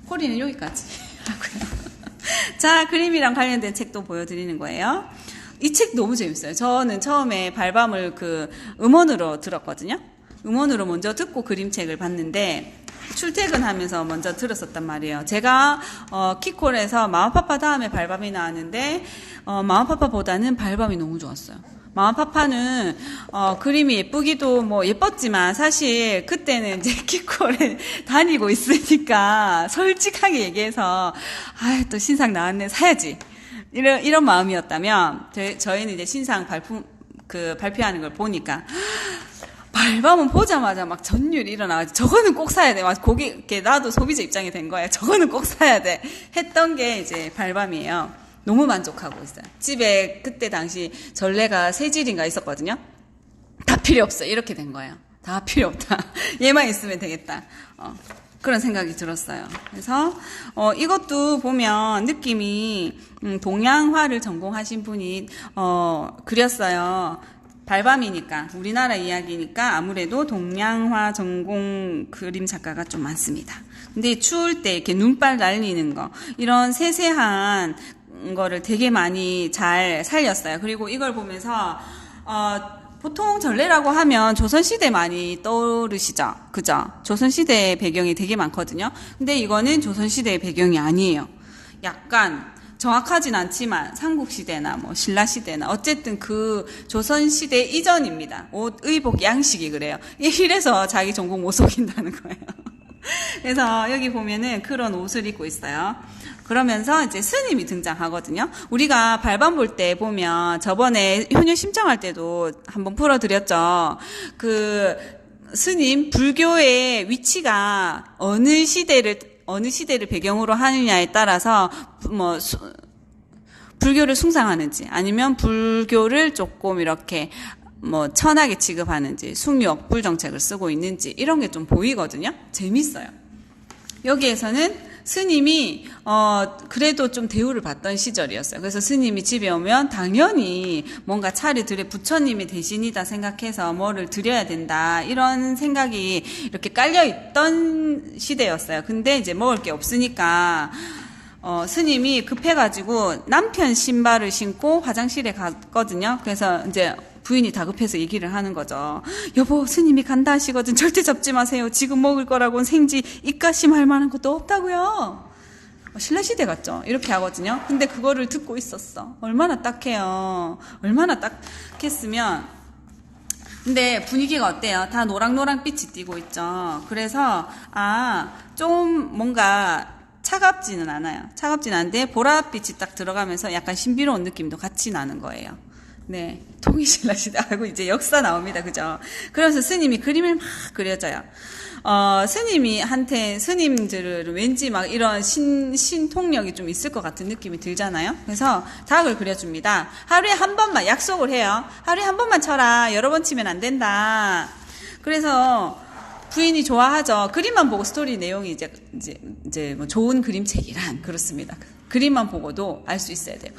코리는 여기까지 하고요. 자, 그림이랑 관련된 책도 보여드리는 거예요. 이 책 너무 재밌어요. 저는 처음에 발밤을 음원으로 들었거든요. 음원으로 먼저 듣고 그림책을 봤는데, 출퇴근하면서 먼저 들었었단 말이에요. 제가 키콜에서 마마파파 다음에 발밤이 나왔는데 마마파파보다는 발밤이 너무 좋았어요. 마마파파는 그림이 예쁘기도 뭐 예뻤지만 사실 그때는 이제 키콜에 다니고 있으니까 솔직하게 얘기해서 또 신상 나왔네 사야지 이런 마음이었다면 저희는 이제 신상 발표하는 걸 보니까 발밤은 보자마자 막 전율이 일어나가지고 저거는 꼭 사야 돼. 막 나도 소비자 입장이 된 거예요. 저거는 꼭 사야 돼. 했던 게 이제 발밤이에요. 너무 만족하고 있어요. 집에 그때 당시 전래가 세 질인가 있었거든요. 다 필요 없어. 이렇게 된 거예요. 다 필요 없다. 얘만 있으면 되겠다. 그런 생각이 들었어요. 그래서 이것도 보면 느낌이 동양화를 전공하신 분이 그렸어요. 발밤이니까 우리나라 이야기니까 아무래도 동양화 전공 그림 작가가 좀 많습니다. 근데 추울 때 이렇게 눈발 날리는 거 이런 세세한 거를 되게 많이 잘 살렸어요. 그리고 이걸 보면서 보통 전래라고 하면 조선시대 많이 떠오르시죠? 그죠? 조선시대 배경이 되게 많거든요. 근데 이거는 조선시대 배경이 아니에요. 약간 정확하진 않지만 삼국시대나 뭐 신라시대나 어쨌든 그 조선시대 이전입니다. 옷, 의복, 양식이 그래요. 이래서 자기 전공 못 속인다는 거예요. 그래서 여기 보면은 그런 옷을 입고 있어요. 그러면서 이제 스님이 등장하거든요. 우리가 발반 볼 때 보면 저번에 효녀 심청할 때도 한번 풀어드렸죠. 그 스님, 불교의 위치가 어느 시대를 배경으로 하느냐에 따라서 뭐 불교를 숭상하는지 아니면 불교를 조금 이렇게 뭐 천하게 취급하는지 숭유억불 정책을 쓰고 있는지 이런 게 좀 보이거든요. 재밌어요. 여기에서는 스님이 그래도 좀 대우를 받던 시절이었어요. 그래서 스님이 집에 오면 당연히 뭔가 차를 드려 부처님이 대신이다 생각해서 뭐를 드려야 된다 이런 생각이 이렇게 깔려있던 시대였어요. 근데 이제 먹을 게 없으니까 스님이 급해가지고 남편 신발을 신고 화장실에 갔거든요. 그래서 이제 부인이 다급해서 얘기를 하는 거죠. 여보, 스님이 간다 하시거든. 절대 잡지 마세요. 지금 먹을 거라고는 생지 입가심할 만한 것도 없다고요. 신라시대 같죠? 이렇게 하거든요. 근데 그거를 듣고 있었어. 얼마나 딱해요. 얼마나 딱했으면. 근데 분위기가 어때요? 다 노랑노랑 빛이 띄고 있죠. 그래서 좀 뭔가 차갑지는 않아요. 차갑지는 않은데 보랏빛이 딱 들어가면서 약간 신비로운 느낌도 같이 나는 거예요. 네. 통일신라시대. 아이고, 이제 역사 나옵니다. 그죠? 그래서 스님이 그림을 막 그려져요. 스님들은 왠지 막 이런 신통력이 좀 있을 것 같은 느낌이 들잖아요? 그래서 닭을 그려줍니다. 하루에 한 번만, 약속을 해요. 하루에 한 번만 쳐라. 여러 번 치면 안 된다. 그래서 부인이 좋아하죠. 그림만 보고 스토리 내용이 이제 뭐 좋은 그림책이란 그렇습니다. 그림만 보고도 알 수 있어야 돼요.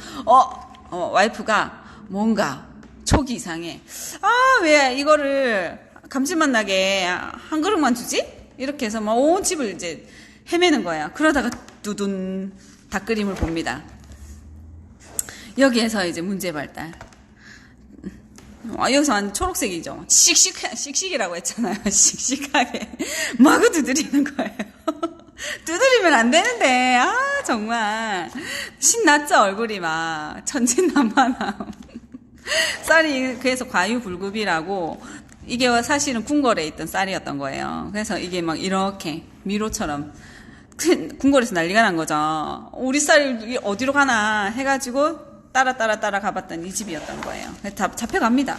와이프가 뭔가 촉이 이상해. 왜 이거를 감칠맛 나게 한 그릇만 주지? 이렇게 해서 막 온 집을 이제 헤매는 거예요. 그러다가 두둔 닭그림을 봅니다. 여기에서 이제 문제 발달. 여기서 완전 초록색이죠. 씩씩이라고 했잖아요. 씩씩하게. 마구 두드리는 거예요. 두드리면 안 되는데, 정말. 신났죠, 얼굴이 막. 천진난만함. 쌀이, 그래서 과유불급이라고, 이게 사실은 궁궐에 있던 쌀이었던 거예요. 그래서 이게 막 이렇게, 미로처럼, 궁궐에서 난리가 난 거죠. 우리 쌀이 어디로 가나 해가지고, 따라 가봤더니 이 집이었던 거예요. 잡혀갑니다.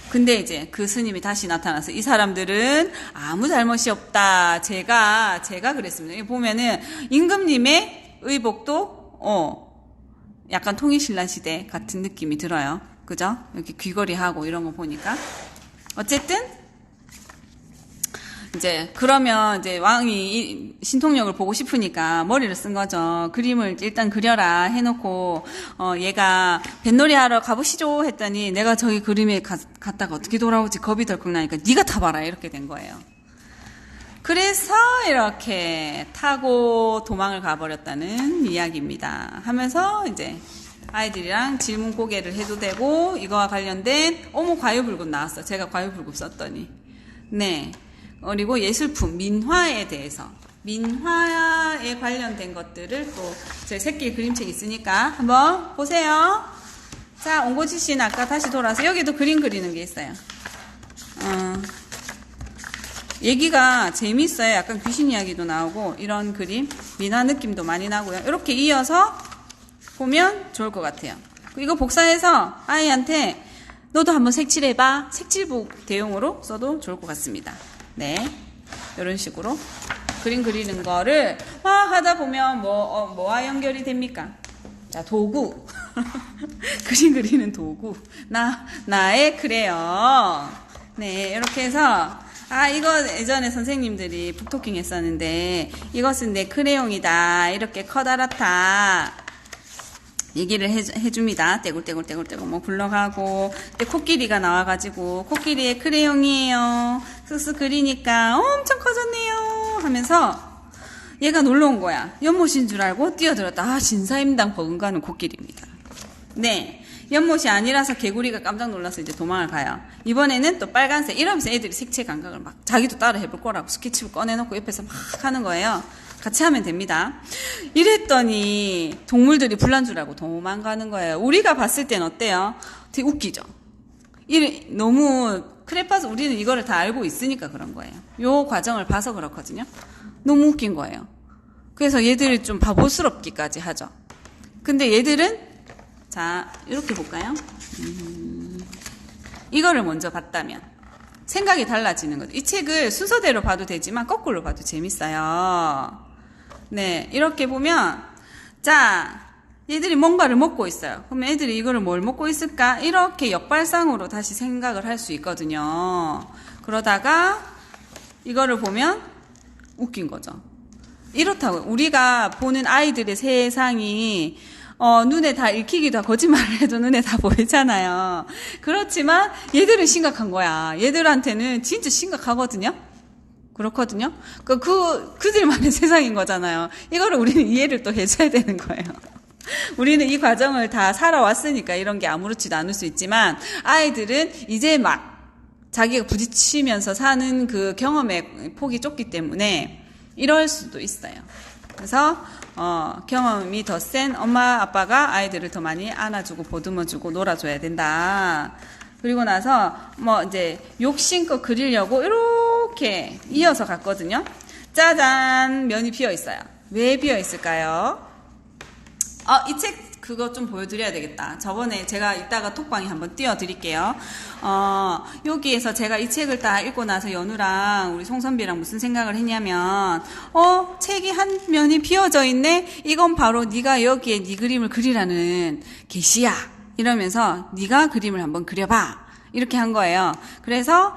근데 이제 그 스님이 다시 나타나서 이 사람들은 아무 잘못이 없다. 제가 그랬습니다. 여기 보면은 임금님의 의복도 약간 통일신라시대 같은 느낌이 들어요. 그죠? 이렇게 귀걸이하고 이런 거 보니까 어쨌든 이제 그러면 이제 왕이 신통력을 보고 싶으니까 머리를 쓴 거죠. 그림을 일단 그려라 해놓고 얘가 뱃놀이 하러 가보시죠 했더니 내가 저기 그림에 갔다가 어떻게 돌아오지 겁이 덜컥 나니까 네가 타봐라 이렇게 된 거예요. 그래서 이렇게 타고 도망을 가버렸다는 이야기입니다. 하면서 이제 아이들이랑 질문 고개를 해도 되고 이거와 관련된 과유불급 나왔어. 제가 과유불급 썼더니 네. 그리고 예술품, 민화에 대해서 민화에 관련된 것들을 또 제 새끼 그림책 있으니까 한번 보세요. 자, 옹고지 씨는 아까 다시 돌아와서 여기도 그림 그리는 게 있어요. 얘기가 재밌어요. 약간 귀신 이야기도 나오고 이런 그림, 민화 느낌도 많이 나고요. 이렇게 이어서 보면 좋을 것 같아요. 이거 복사해서 아이한테 너도 한번 색칠해봐. 색칠북 대용으로 써도 좋을 것 같습니다. 네, 이런 식으로 그림 그리는 거를 하다 보면 뭐와 연결이 됩니까? 자, 도구. 그림 그리는 도구. 나의 크레용. 네, 이렇게 해서 이거 예전에 선생님들이 북토킹 했었는데 이것은 내 크레용이다. 이렇게 커다랗다. 얘기를 해줍니다. 떼굴떼굴 뭐 굴러가고. 근데 코끼리가 나와가지고 코끼리의 크레용이에요. 쓱쓱 그리니까 엄청 커졌네요. 하면서 얘가 놀러 온 거야. 연못인 줄 알고 뛰어들었다. 진사임당 버금가는 코끼리입니다. 네. 연못이 아니라서 개구리가 깜짝 놀라서 이제 도망을 가요. 이번에는 또 빨간색. 이러면서 애들이 색채 감각을 막 자기도 따라 해볼 거라고 스케치북 꺼내놓고 옆에서 막 하는 거예요. 같이 하면 됩니다. 이랬더니 동물들이 불난주라고 도망가는 거예요. 우리가 봤을 땐 어때요? 되게 웃기죠? 너무 크레파스 우리는 이거를 다 알고 있으니까 그런 거예요. 요 과정을 봐서 그렇거든요. 너무 웃긴 거예요. 그래서 얘들이 좀 바보스럽기까지 하죠. 근데 얘들은 자 이렇게 볼까요? 이거를 먼저 봤다면 생각이 달라지는 거죠. 이 책을 순서대로 봐도 되지만 거꾸로 봐도 재밌어요. 네, 이렇게 보면 자 얘들이 뭔가를 먹고 있어요. 그러면 애들이 이거를 뭘 먹고 있을까? 이렇게 역발상으로 다시 생각을 할 수 있거든요. 그러다가 이거를 보면 웃긴 거죠. 이렇다고요. 우리가 보는 아이들의 세상이 눈에 다 읽히기도 하고 거짓말을 해도 눈에 다 보이잖아요. 그렇지만 얘들은 심각한 거야. 얘들한테는 진짜 심각하거든요. 그렇거든요. 그들만의 세상인 거잖아요. 이거를 우리는 이해를 또 해줘야 되는 거예요. 우리는 이 과정을 다 살아왔으니까 이런 게 아무렇지도 않을 수 있지만 아이들은 이제 막 자기가 부딪히면서 사는 그 경험의 폭이 좁기 때문에 이럴 수도 있어요. 그래서 경험이 더 센 엄마 아빠가 아이들을 더 많이 안아주고 보듬어주고 놀아줘야 된다. 그리고 나서 뭐 이제 욕심껏 그리려고 이렇게 이어서 갔거든요. 짜잔, 면이 비어 있어요. 왜 비어 있을까요? 이 책 그거 좀 보여드려야 되겠다. 저번에 제가 이따가 톡방에 한번 띄워드릴게요. 여기에서 제가 이 책을 딱 읽고 나서 연우랑 우리 송선비랑 무슨 생각을 했냐면 책이 한 면이 비어져 있네? 이건 바로 네가 여기에 네 그림을 그리라는 계시야. 이러면서 네가 그림을 한번 그려봐. 이렇게 한 거예요. 그래서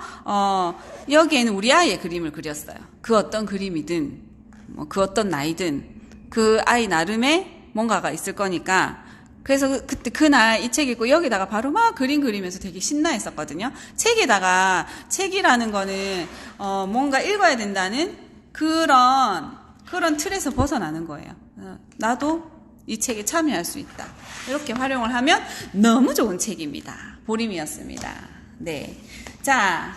여기에는 우리 아이의 그림을 그렸어요. 그 어떤 그림이든 뭐 그 어떤 나이든 그 아이 나름의 뭔가가 있을 거니까. 그래서 그때 그날 이 책 읽고 여기다가 바로 막 그림 그리면서 되게 신나했었거든요. 책이라는 거는 뭔가 읽어야 된다는 그런 틀에서 벗어나는 거예요. 나도 이 책에 참여할 수 있다. 이렇게 활용을 하면 너무 좋은 책입니다. 보림이었습니다. 네. 자,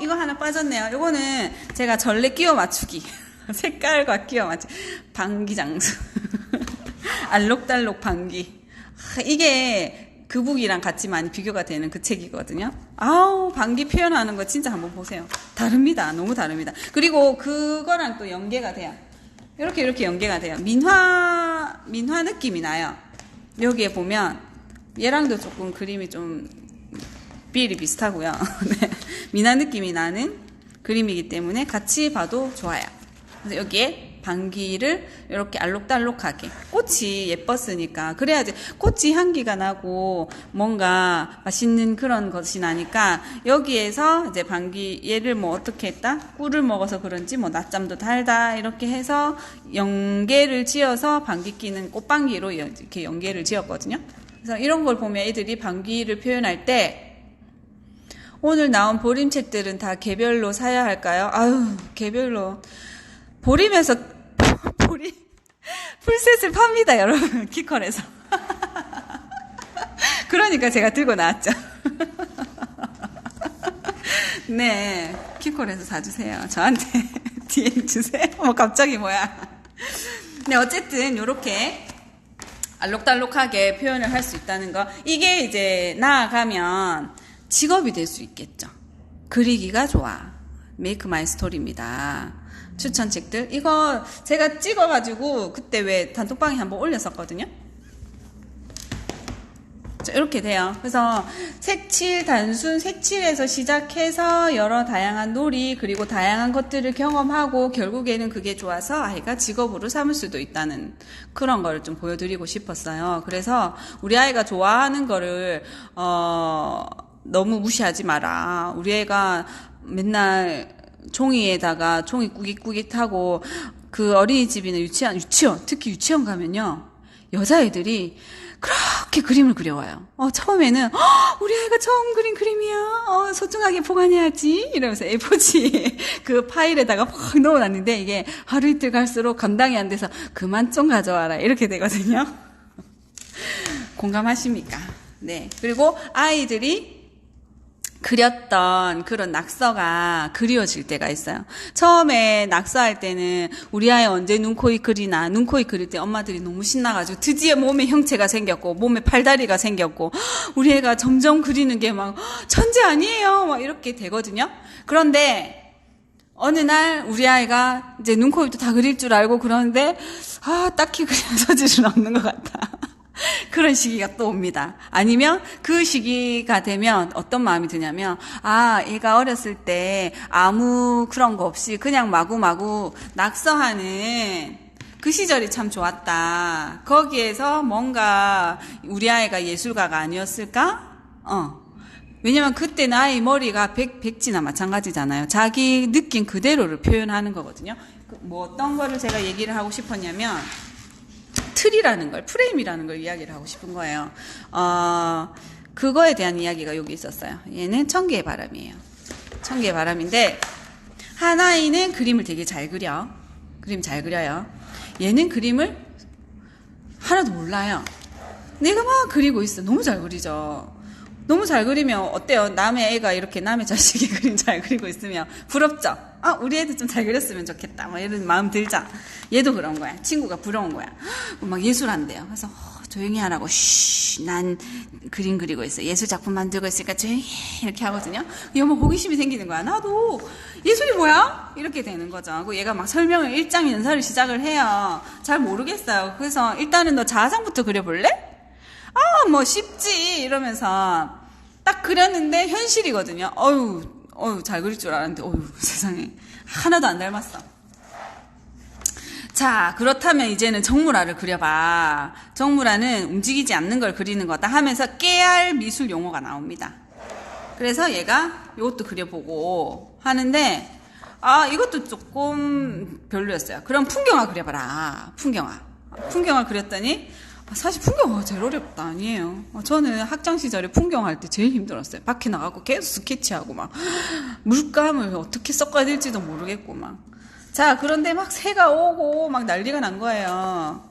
이거 하나 빠졌네요. 이거는 제가 전래 끼워 맞추기. 색깔과 끼워 맞추기. 방기장수. 알록달록 방귀. 이게 그북이랑 같이 많이 비교가 되는 그 책이거든요. 방귀 표현하는 거 진짜 한번 보세요. 다릅니다. 너무 다릅니다. 그리고 그거랑 또 연계가 돼요. 이렇게 연계가 돼요. 민화 느낌이 나요. 여기에 보면 얘랑도 조금 그림이 좀 비율이 비슷하고요. 네. 민화 느낌이 나는 그림이기 때문에 같이 봐도 좋아요. 그래서 여기에 방귀를 이렇게 알록달록하게 꽃이 예뻤으니까 그래야지 꽃이 향기가 나고 뭔가 맛있는 그런 것이 나니까 여기에서 이제 방귀 얘를 뭐 어떻게 했다? 꿀을 먹어서 그런지 뭐 낮잠도 달다 이렇게 해서 연계를 지어서 방귀 끼는 꽃방귀로 이렇게 연계를 지었거든요. 그래서 이런 걸 보면 애들이 방귀를 표현할 때 오늘 나온 보림책들은 다 개별로 사야 할까요? 개별로 보림에서 풀셋을 팝니다, 여러분. 키컬에서. 그러니까 제가 들고 나왔죠. 네, 키컬에서 사주세요. 저한테 DM 주세요. 갑자기 뭐야. 네, 어쨌든 요렇게 알록달록하게 표현을 할 수 있다는 거. 이게 이제 나아가면 직업이 될 수 있겠죠. 그리기가 좋아. 메이크 마이 스토리입니다. 추천책들. 이거 제가 찍어가지고 그때 왜 단톡방에 한번 올렸었거든요. 자, 이렇게 돼요. 그래서 단순 색칠에서 시작해서 여러 다양한 놀이 그리고 다양한 것들을 경험하고 결국에는 그게 좋아서 아이가 직업으로 삼을 수도 있다는 그런 거를 좀 보여드리고 싶었어요. 그래서 우리 아이가 좋아하는 거를 너무 무시하지 마라. 우리 애가 맨날 종이에다가 종이 꾸깃꾸깃하고 그 어린이집이나 유치원 특히 유치원 가면요 여자애들이 그렇게 그림을 그려와요. 처음에는 우리 아이가 처음 그린 그림이야. 소중하게 보관해야지 이러면서 A4지 그 파일에다가 팍 넣어놨는데 이게 하루 이틀 갈수록 감당이 안 돼서 그만 좀 가져와라 이렇게 되거든요. 공감하십니까? 네. 그리고 아이들이 그렸던 그런 낙서가 그리워질 때가 있어요. 처음에 낙서할 때는 우리 아이 언제 눈, 코, 입 그리나, 눈, 코, 입 그릴 때 엄마들이 너무 신나가지고 드디어 몸에 형체가 생겼고 몸에 팔다리가 생겼고 우리 애가 점점 그리는 게 막 천재 아니에요 막 이렇게 되거든요. 그런데 어느 날 우리 아이가 이제 눈, 코, 입도 다 그릴 줄 알고 그러는데 딱히 그리는 소질은 없는 것 같다. 그런 시기가 또 옵니다. 아니면 그 시기가 되면 어떤 마음이 드냐면 얘가 어렸을 때 아무 그런 거 없이 그냥 마구마구 낙서하는 그 시절이 참 좋았다. 거기에서 뭔가 우리 아이가 예술가가 아니었을까? 왜냐면 그때 나의 머리가 백지나 마찬가지잖아요. 자기 느낀 그대로를 표현하는 거거든요. 뭐 어떤 거를 제가 얘기를 하고 싶었냐면 틀이라는 걸, 프레임이라는 걸 이야기를 하고 싶은 거예요. 그거에 대한 이야기가 여기 있었어요. 얘는 천개의 바람이에요. 천개의 바람인데, 한 아이는 그림을 되게 잘 그려. 그림 잘 그려요. 얘는 그림을 하나도 몰라요. 내가 막 그리고 있어. 너무 잘 그리죠. 너무 잘 그리면 어때요? 남의 애가 이렇게 남의 자식이 그림 잘 그리고 있으면 부럽죠? 우리 애도 좀 잘 그렸으면 좋겠다. 막 이런 마음 들죠? 얘도 그런 거야. 친구가 부러운 거야. 막 예술한대요. 그래서 조용히 하라고. 난 그림 그리고 있어. 예술 작품 만들고 있으니까 조용히 해. 이렇게 하거든요. 여보 호기심이 생기는 거야. 나도 예술이 뭐야? 이렇게 되는 거죠. 그 얘가 막 설명을 일장 연설을 시작을 해요. 잘 모르겠어요. 그래서 일단은 너 자아상부터 그려볼래? 뭐 쉽지 이러면서 딱 그렸는데 현실이거든요. 잘 그릴 줄 알았는데 세상에 하나도 안 닮았어. 자, 그렇다면 이제는 정물화를 그려봐. 정물화는 움직이지 않는 걸 그리는 거다 하면서 깨알 미술 용어가 나옵니다. 그래서 얘가 이것도 그려보고 하는데 이것도 조금 별로였어요. 그럼 풍경화 그려봐라. 풍경화 그렸더니 사실 풍경화가 제일 어렵다 아니에요. 저는 학창 시절에 풍경화할 때 제일 힘들었어요. 밖에 나가고 계속 스케치하고 막 물감을 어떻게 섞어야 될지도 모르겠고 막. 자, 그런데 막 새가 오고 막 난리가 난 거예요.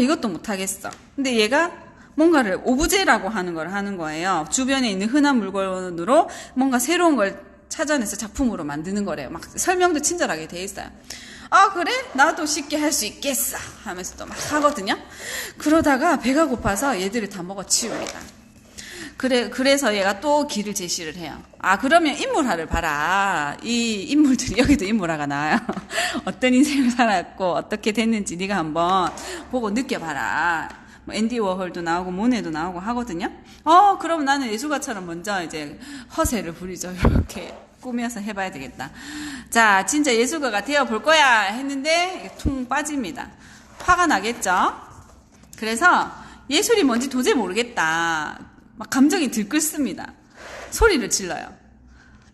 이것도 못하겠어. 근데 얘가 뭔가를 오브제라고 하는 걸 하는 거예요. 주변에 있는 흔한 물건으로 뭔가 새로운 걸 찾아내서 작품으로 만드는 거래요. 막 설명도 친절하게 돼 있어요. 그래? 나도 쉽게 할 수 있겠어 하면서 또 막 하거든요. 그러다가 배가 고파서 얘들을 다 먹어치웁니다. 그래서 얘가 또 길을 제시를 해요. 그러면 인물화를 봐라. 이 인물들이 여기도 인물화가 나와요. 어떤 인생을 살았고 어떻게 됐는지 네가 한번 보고 느껴봐라. 뭐 앤디 워홀도 나오고 모네도 나오고 하거든요. 그럼 나는 예술가처럼 먼저 이제 허세를 부리죠. 이렇게 꾸며서 해봐야 되겠다. 자, 진짜 예술가가 되어볼 거야 했는데 퉁 빠집니다. 화가 나겠죠? 그래서 예술이 뭔지 도저히 모르겠다. 막 감정이 들끓습니다. 소리를 질러요.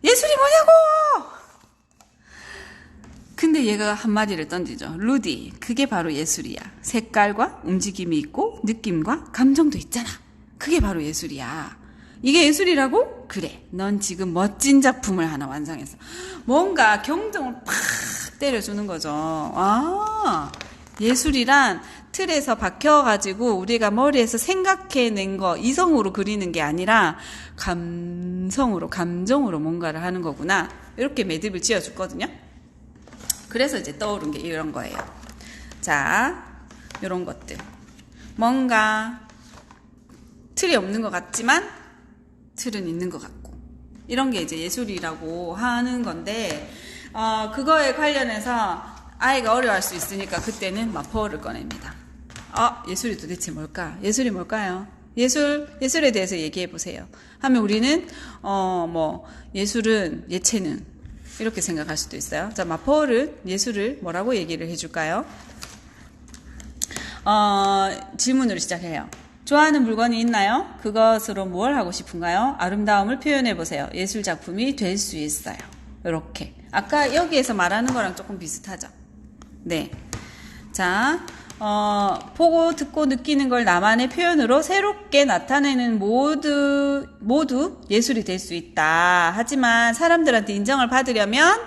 예술이 뭐냐고! 근데 얘가 한마디를 던지죠. 루디, 그게 바로 예술이야. 색깔과 움직임이 있고 느낌과 감정도 있잖아. 그게 바로 예술이야. 이게 예술이라고? 그래. 넌 지금 멋진 작품을 하나 완성했어. 뭔가 경종을 팍 때려주는 거죠. 예술이란 틀에서 박혀가지고 우리가 머리에서 생각해낸 거 이성으로 그리는 게 아니라 감정으로 뭔가를 하는 거구나. 이렇게 매듭을 지어줬거든요. 그래서 이제 떠오른 게 이런 거예요. 자, 이런 것들. 뭔가 틀이 없는 것 같지만 틀은 있는 것 같고. 이런 게 이제 예술이라고 하는 건데, 그거에 관련해서 아이가 어려워할 수 있으니까 그때는 마포를 꺼냅니다. 예술이 도대체 뭘까? 예술이 뭘까요? 예술에 대해서 얘기해 보세요. 하면 우리는, 예술은 예체능. 이렇게 생각할 수도 있어요. 자, 마포는 예술을 뭐라고 얘기를 해줄까요? 질문으로 시작해요. 좋아하는 물건이 있나요? 그것으로 뭘 하고 싶은가요? 아름다움을 표현해 보세요. 예술 작품이 될 수 있어요. 이렇게. 아까 여기에서 말하는 거랑 조금 비슷하죠? 네. 자, 보고 듣고 느끼는 걸 나만의 표현으로 새롭게 나타내는 모두 예술이 될 수 있다. 하지만 사람들한테 인정을 받으려면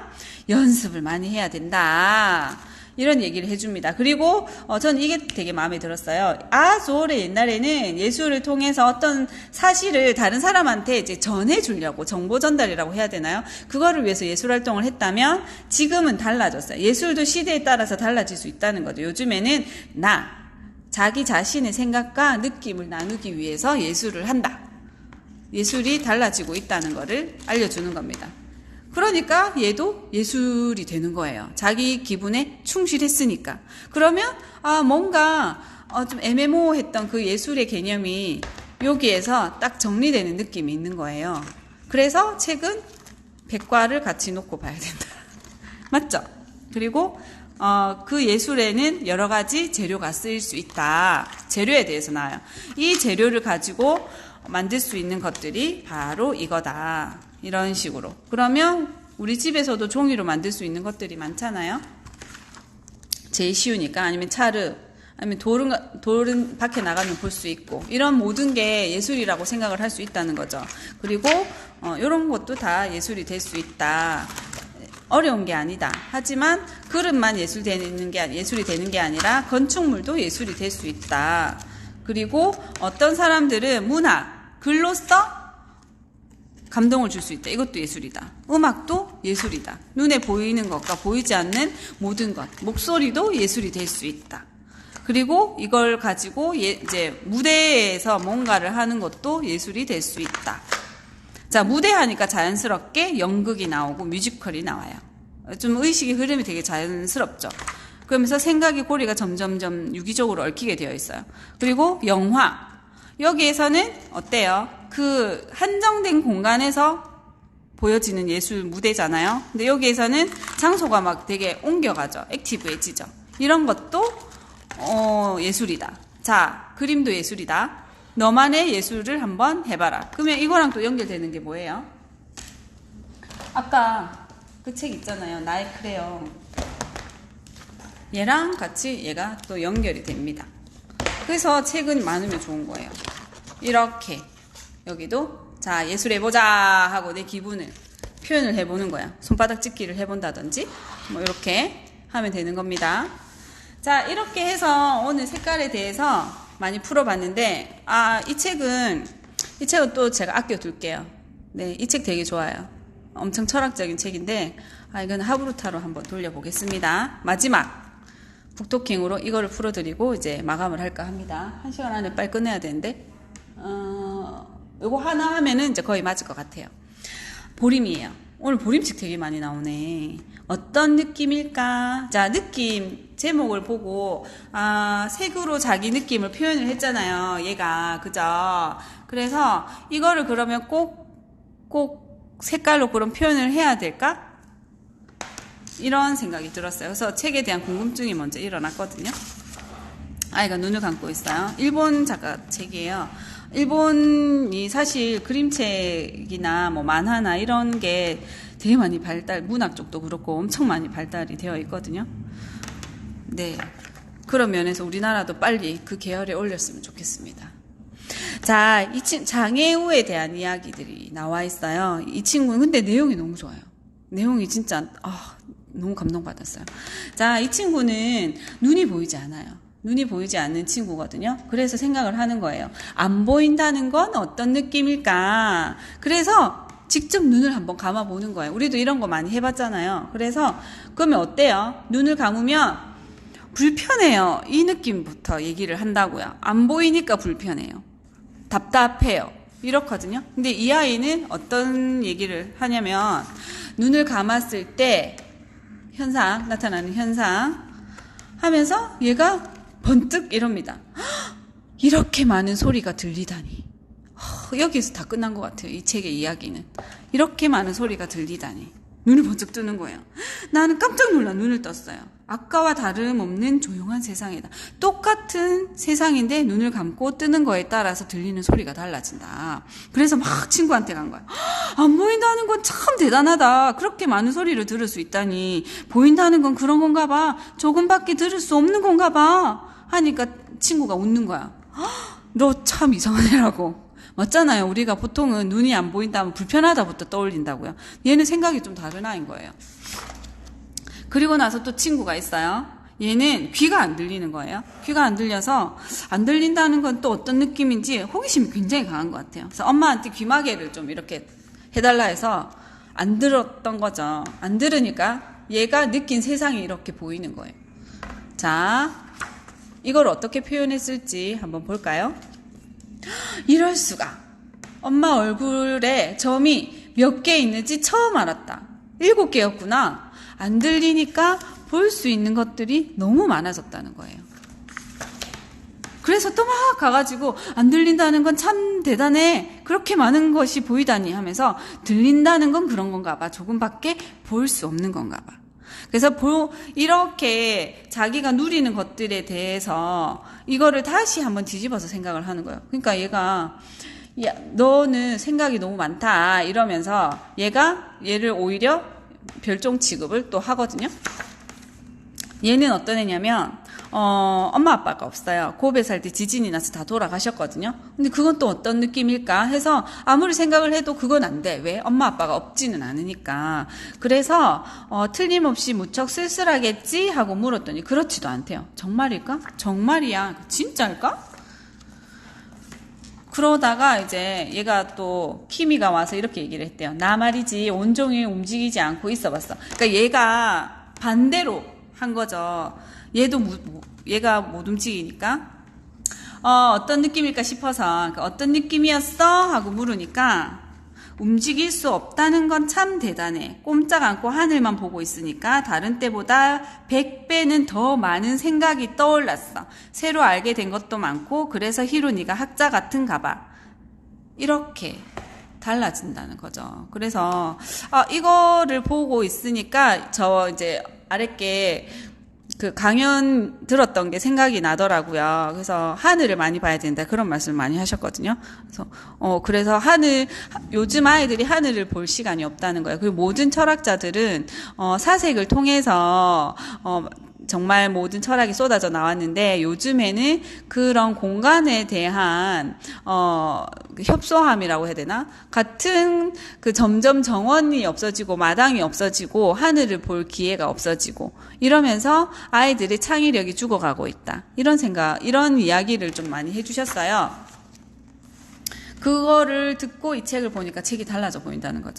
연습을 많이 해야 된다. 이런 얘기를 해줍니다. 그리고 저는 이게 되게 마음에 들었어요. 아조레 옛날에는 예술을 통해서 어떤 사실을 다른 사람한테 이제 전해주려고, 정보 전달이라고 해야 되나요? 그거를 위해서 예술 활동을 했다면 지금은 달라졌어요. 예술도 시대에 따라서 달라질 수 있다는 거죠. 요즘에는 자기 자신의 생각과 느낌을 나누기 위해서 예술을 한다. 예술이 달라지고 있다는 것을 알려주는 겁니다. 그러니까 얘도 예술이 되는 거예요. 자기 기분에 충실했으니까. 그러면 뭔가 좀 애매모호했던 그 예술의 개념이 여기에서 딱 정리되는 느낌이 있는 거예요. 그래서 책은 백과를 같이 놓고 봐야 된다. 맞죠? 그리고 그 예술에는 여러 가지 재료가 쓰일 수 있다. 재료에 대해서 나와요. 이 재료를 가지고 만들 수 있는 것들이 바로 이거다. 이런 식으로. 그러면 우리 집에서도 종이로 만들 수 있는 것들이 많잖아요. 제일 쉬우니까. 아니면 차르, 아니면 돌은 밖에 나가면 볼 수 있고, 이런 모든 게 예술이라고 생각을 할 수 있다는 거죠. 그리고 이런 것도 다 예술이 될 수 있다. 어려운 게 아니다. 하지만 그릇만 예술이 되는 게 아니라 건축물도 예술이 될 수 있다. 그리고 어떤 사람들은 문학, 글로써 감동을 줄 수 있다. 이것도 예술이다. 음악도 예술이다. 눈에 보이는 것과 보이지 않는 모든 것, 목소리도 예술이 될 수 있다. 그리고 이걸 가지고 이제 무대에서 뭔가를 하는 것도 예술이 될 수 있다. 자, 무대 하니까 자연스럽게 연극이 나오고 뮤지컬이 나와요. 좀 의식의 흐름이 되게 자연스럽죠. 그러면서 생각의 고리가 점점점 유기적으로 얽히게 되어 있어요. 그리고 영화. 여기에서는 어때요? 그 한정된 공간에서 보여지는 예술 무대잖아요. 근데 여기에서는 장소가 막 되게 옮겨가죠. 액티브해지죠. 이런 것도 예술이다. 자, 그림도 예술이다. 너만의 예술을 한번 해봐라. 그러면 이거랑 또 연결되는 게 뭐예요? 아까 그 책 있잖아요. 나의 크레용. 얘랑 같이 얘가 또 연결이 됩니다. 그래서 책은 많으면 좋은 거예요. 이렇게 여기도 자, 예술해보자 하고 내 기분을 표현을 해보는 거야. 손바닥 찍기를 해본다든지 뭐 이렇게 하면 되는 겁니다. 자, 이렇게 해서 오늘 색깔에 대해서 많이 풀어봤는데 이 책은 또 제가 아껴둘게요. 네, 이 책 되게 좋아요. 엄청 철학적인 책인데 이건 하부루타로 한번 돌려보겠습니다. 마지막 북토킹으로 이거를 풀어드리고 이제 마감을 할까 합니다. 1시간 안에 빨리 끝내야 되는데 이거 하나 하면은 이제 거의 맞을 것 같아요. 보림이에요. 오늘 보림책 되게 많이 나오네. 어떤 느낌일까? 자, 느낌 제목을 보고 색으로 자기 느낌을 표현을 했잖아요. 얘가 그죠? 그래서 이거를 그러면 꼭 색깔로 그런 표현을 해야 될까? 이런 생각이 들었어요. 그래서 책에 대한 궁금증이 먼저 일어났거든요. 아이가 눈을 감고 있어요. 일본 작가 책이에요. 일본이 사실 그림책이나 뭐 만화나 이런 게 되게 많이 문학 쪽도 그렇고 엄청 많이 발달이 되어 있거든요. 네. 그런 면에서 우리나라도 빨리 그 계열에 올렸으면 좋겠습니다. 자, 이 장애우에 대한 이야기들이 나와 있어요. 이 친구는 근데 내용이 너무 좋아요. 내용이 진짜 너무 감동받았어요. 자, 이 친구는 눈이 보이지 않아요. 눈이 보이지 않는 친구거든요. 그래서 생각을 하는 거예요. 안 보인다는 건 어떤 느낌일까? 그래서 직접 눈을 한번 감아보는 거예요. 우리도 이런 거 많이 해봤잖아요. 그래서 그러면 어때요? 눈을 감으면 불편해요. 이 느낌부터 얘기를 한다고요. 안 보이니까 불편해요. 답답해요. 이렇거든요. 근데 이 아이는 어떤 얘기를 하냐면 눈을 감았을 때 나타나는 현상 하면서 얘가 번뜩 이럽니다. 이렇게 많은 소리가 들리다니. 여기서 다 끝난 것 같아요. 이 책의 이야기는. 이렇게 많은 소리가 들리다니. 눈을 번쩍 뜨는 거예요. 나는 깜짝 놀라 눈을 떴어요. 아까와 다름없는 조용한 세상이다. 똑같은 세상인데 눈을 감고 뜨는 거에 따라서 들리는 소리가 달라진다. 그래서 막 친구한테 간 거야. 안 보인다는 건 참 대단하다. 그렇게 많은 소리를 들을 수 있다니. 보인다는 건 그런 건가 봐. 조금밖에 들을 수 없는 건가 봐. 하니까 친구가 웃는 거야. 너 참 이상한 애라고. 맞잖아요. 우리가 보통은 눈이 안 보인다면 불편하다부터 떠올린다고요. 얘는 생각이 좀 다른 아이인 거예요. 그리고 나서 또 친구가 있어요. 얘는 귀가 안 들리는 거예요. 귀가 안 들려서 안 들린다는 건 또 어떤 느낌인지 호기심이 굉장히 강한 것 같아요. 그래서 엄마한테 귀마개를 좀 이렇게 해달라 해서 안 들었던 거죠. 안 들으니까 얘가 느낀 세상이 이렇게 보이는 거예요. 자, 이걸 어떻게 표현했을지 한번 볼까요? 이럴 수가. 엄마 얼굴에 점이 몇 개 있는지 처음 알았다. 7개였구나. 안 들리니까 볼 수 있는 것들이 너무 많아졌다는 거예요. 그래서 또 막 가가지고 안 들린다는 건 참 대단해. 그렇게 많은 것이 보이다니 하면서 들린다는 건 그런 건가 봐. 조금밖에 볼 수 없는 건가 봐. 그래서 이렇게 자기가 누리는 것들에 대해서 이거를 다시 한번 뒤집어서 생각을 하는 거예요. 그러니까 얘가 야, 너는 생각이 너무 많다 이러면서 얘를 오히려 별종 취급을 또 하거든요. 얘는 어떤 애냐면 엄마 아빠가 없어요. 고베 살 때 지진이 나서 다 돌아가셨거든요. 근데 그건 또 어떤 느낌일까 해서 아무리 생각을 해도 그건 안 돼. 왜? 엄마 아빠가 없지는 않으니까. 그래서 틀림없이 무척 쓸쓸하겠지 하고 물었더니 그렇지도 않대요. 정말일까? 정말이야. 진짜일까? 그러다가 이제 얘가 또 키미가 와서 이렇게 얘기를 했대요. 나 말이지 온종일 움직이지 않고 있어봤어. 그러니까 얘가 반대로 한 거죠. 얘가 못 움직이니까 어떤 느낌일까 싶어서 그러니까 어떤 느낌이었어? 하고 물으니까 움직일 수 없다는 건 참 대단해. 꼼짝 않고 하늘만 보고 있으니까 다른 때보다 100배는 더 많은 생각이 떠올랐어. 새로 알게 된 것도 많고 그래서 히로니가 학자 같은가 봐. 이렇게 달라진다는 거죠. 그래서 이거를 보고 있으니까 저 이제 아랫게 그 강연 들었던 게 생각이 나더라고요. 그래서 하늘을 많이 봐야 된다 그런 말씀을 많이 하셨거든요. 그래서 요즘 아이들이 하늘을 볼 시간이 없다는 거예요. 그리고 모든 철학자들은 사색을 통해서 정말 모든 철학이 쏟아져 나왔는데 요즘에는 그런 공간에 대한 협소함이라고 해야 되나? 같은 그 점점 정원이 없어지고 마당이 없어지고 하늘을 볼 기회가 없어지고 이러면서 아이들의 창의력이 죽어가고 있다. 이런 이야기를 좀 많이 해주셨어요. 그거를 듣고 이 책을 보니까 책이 달라져 보인다는 거죠.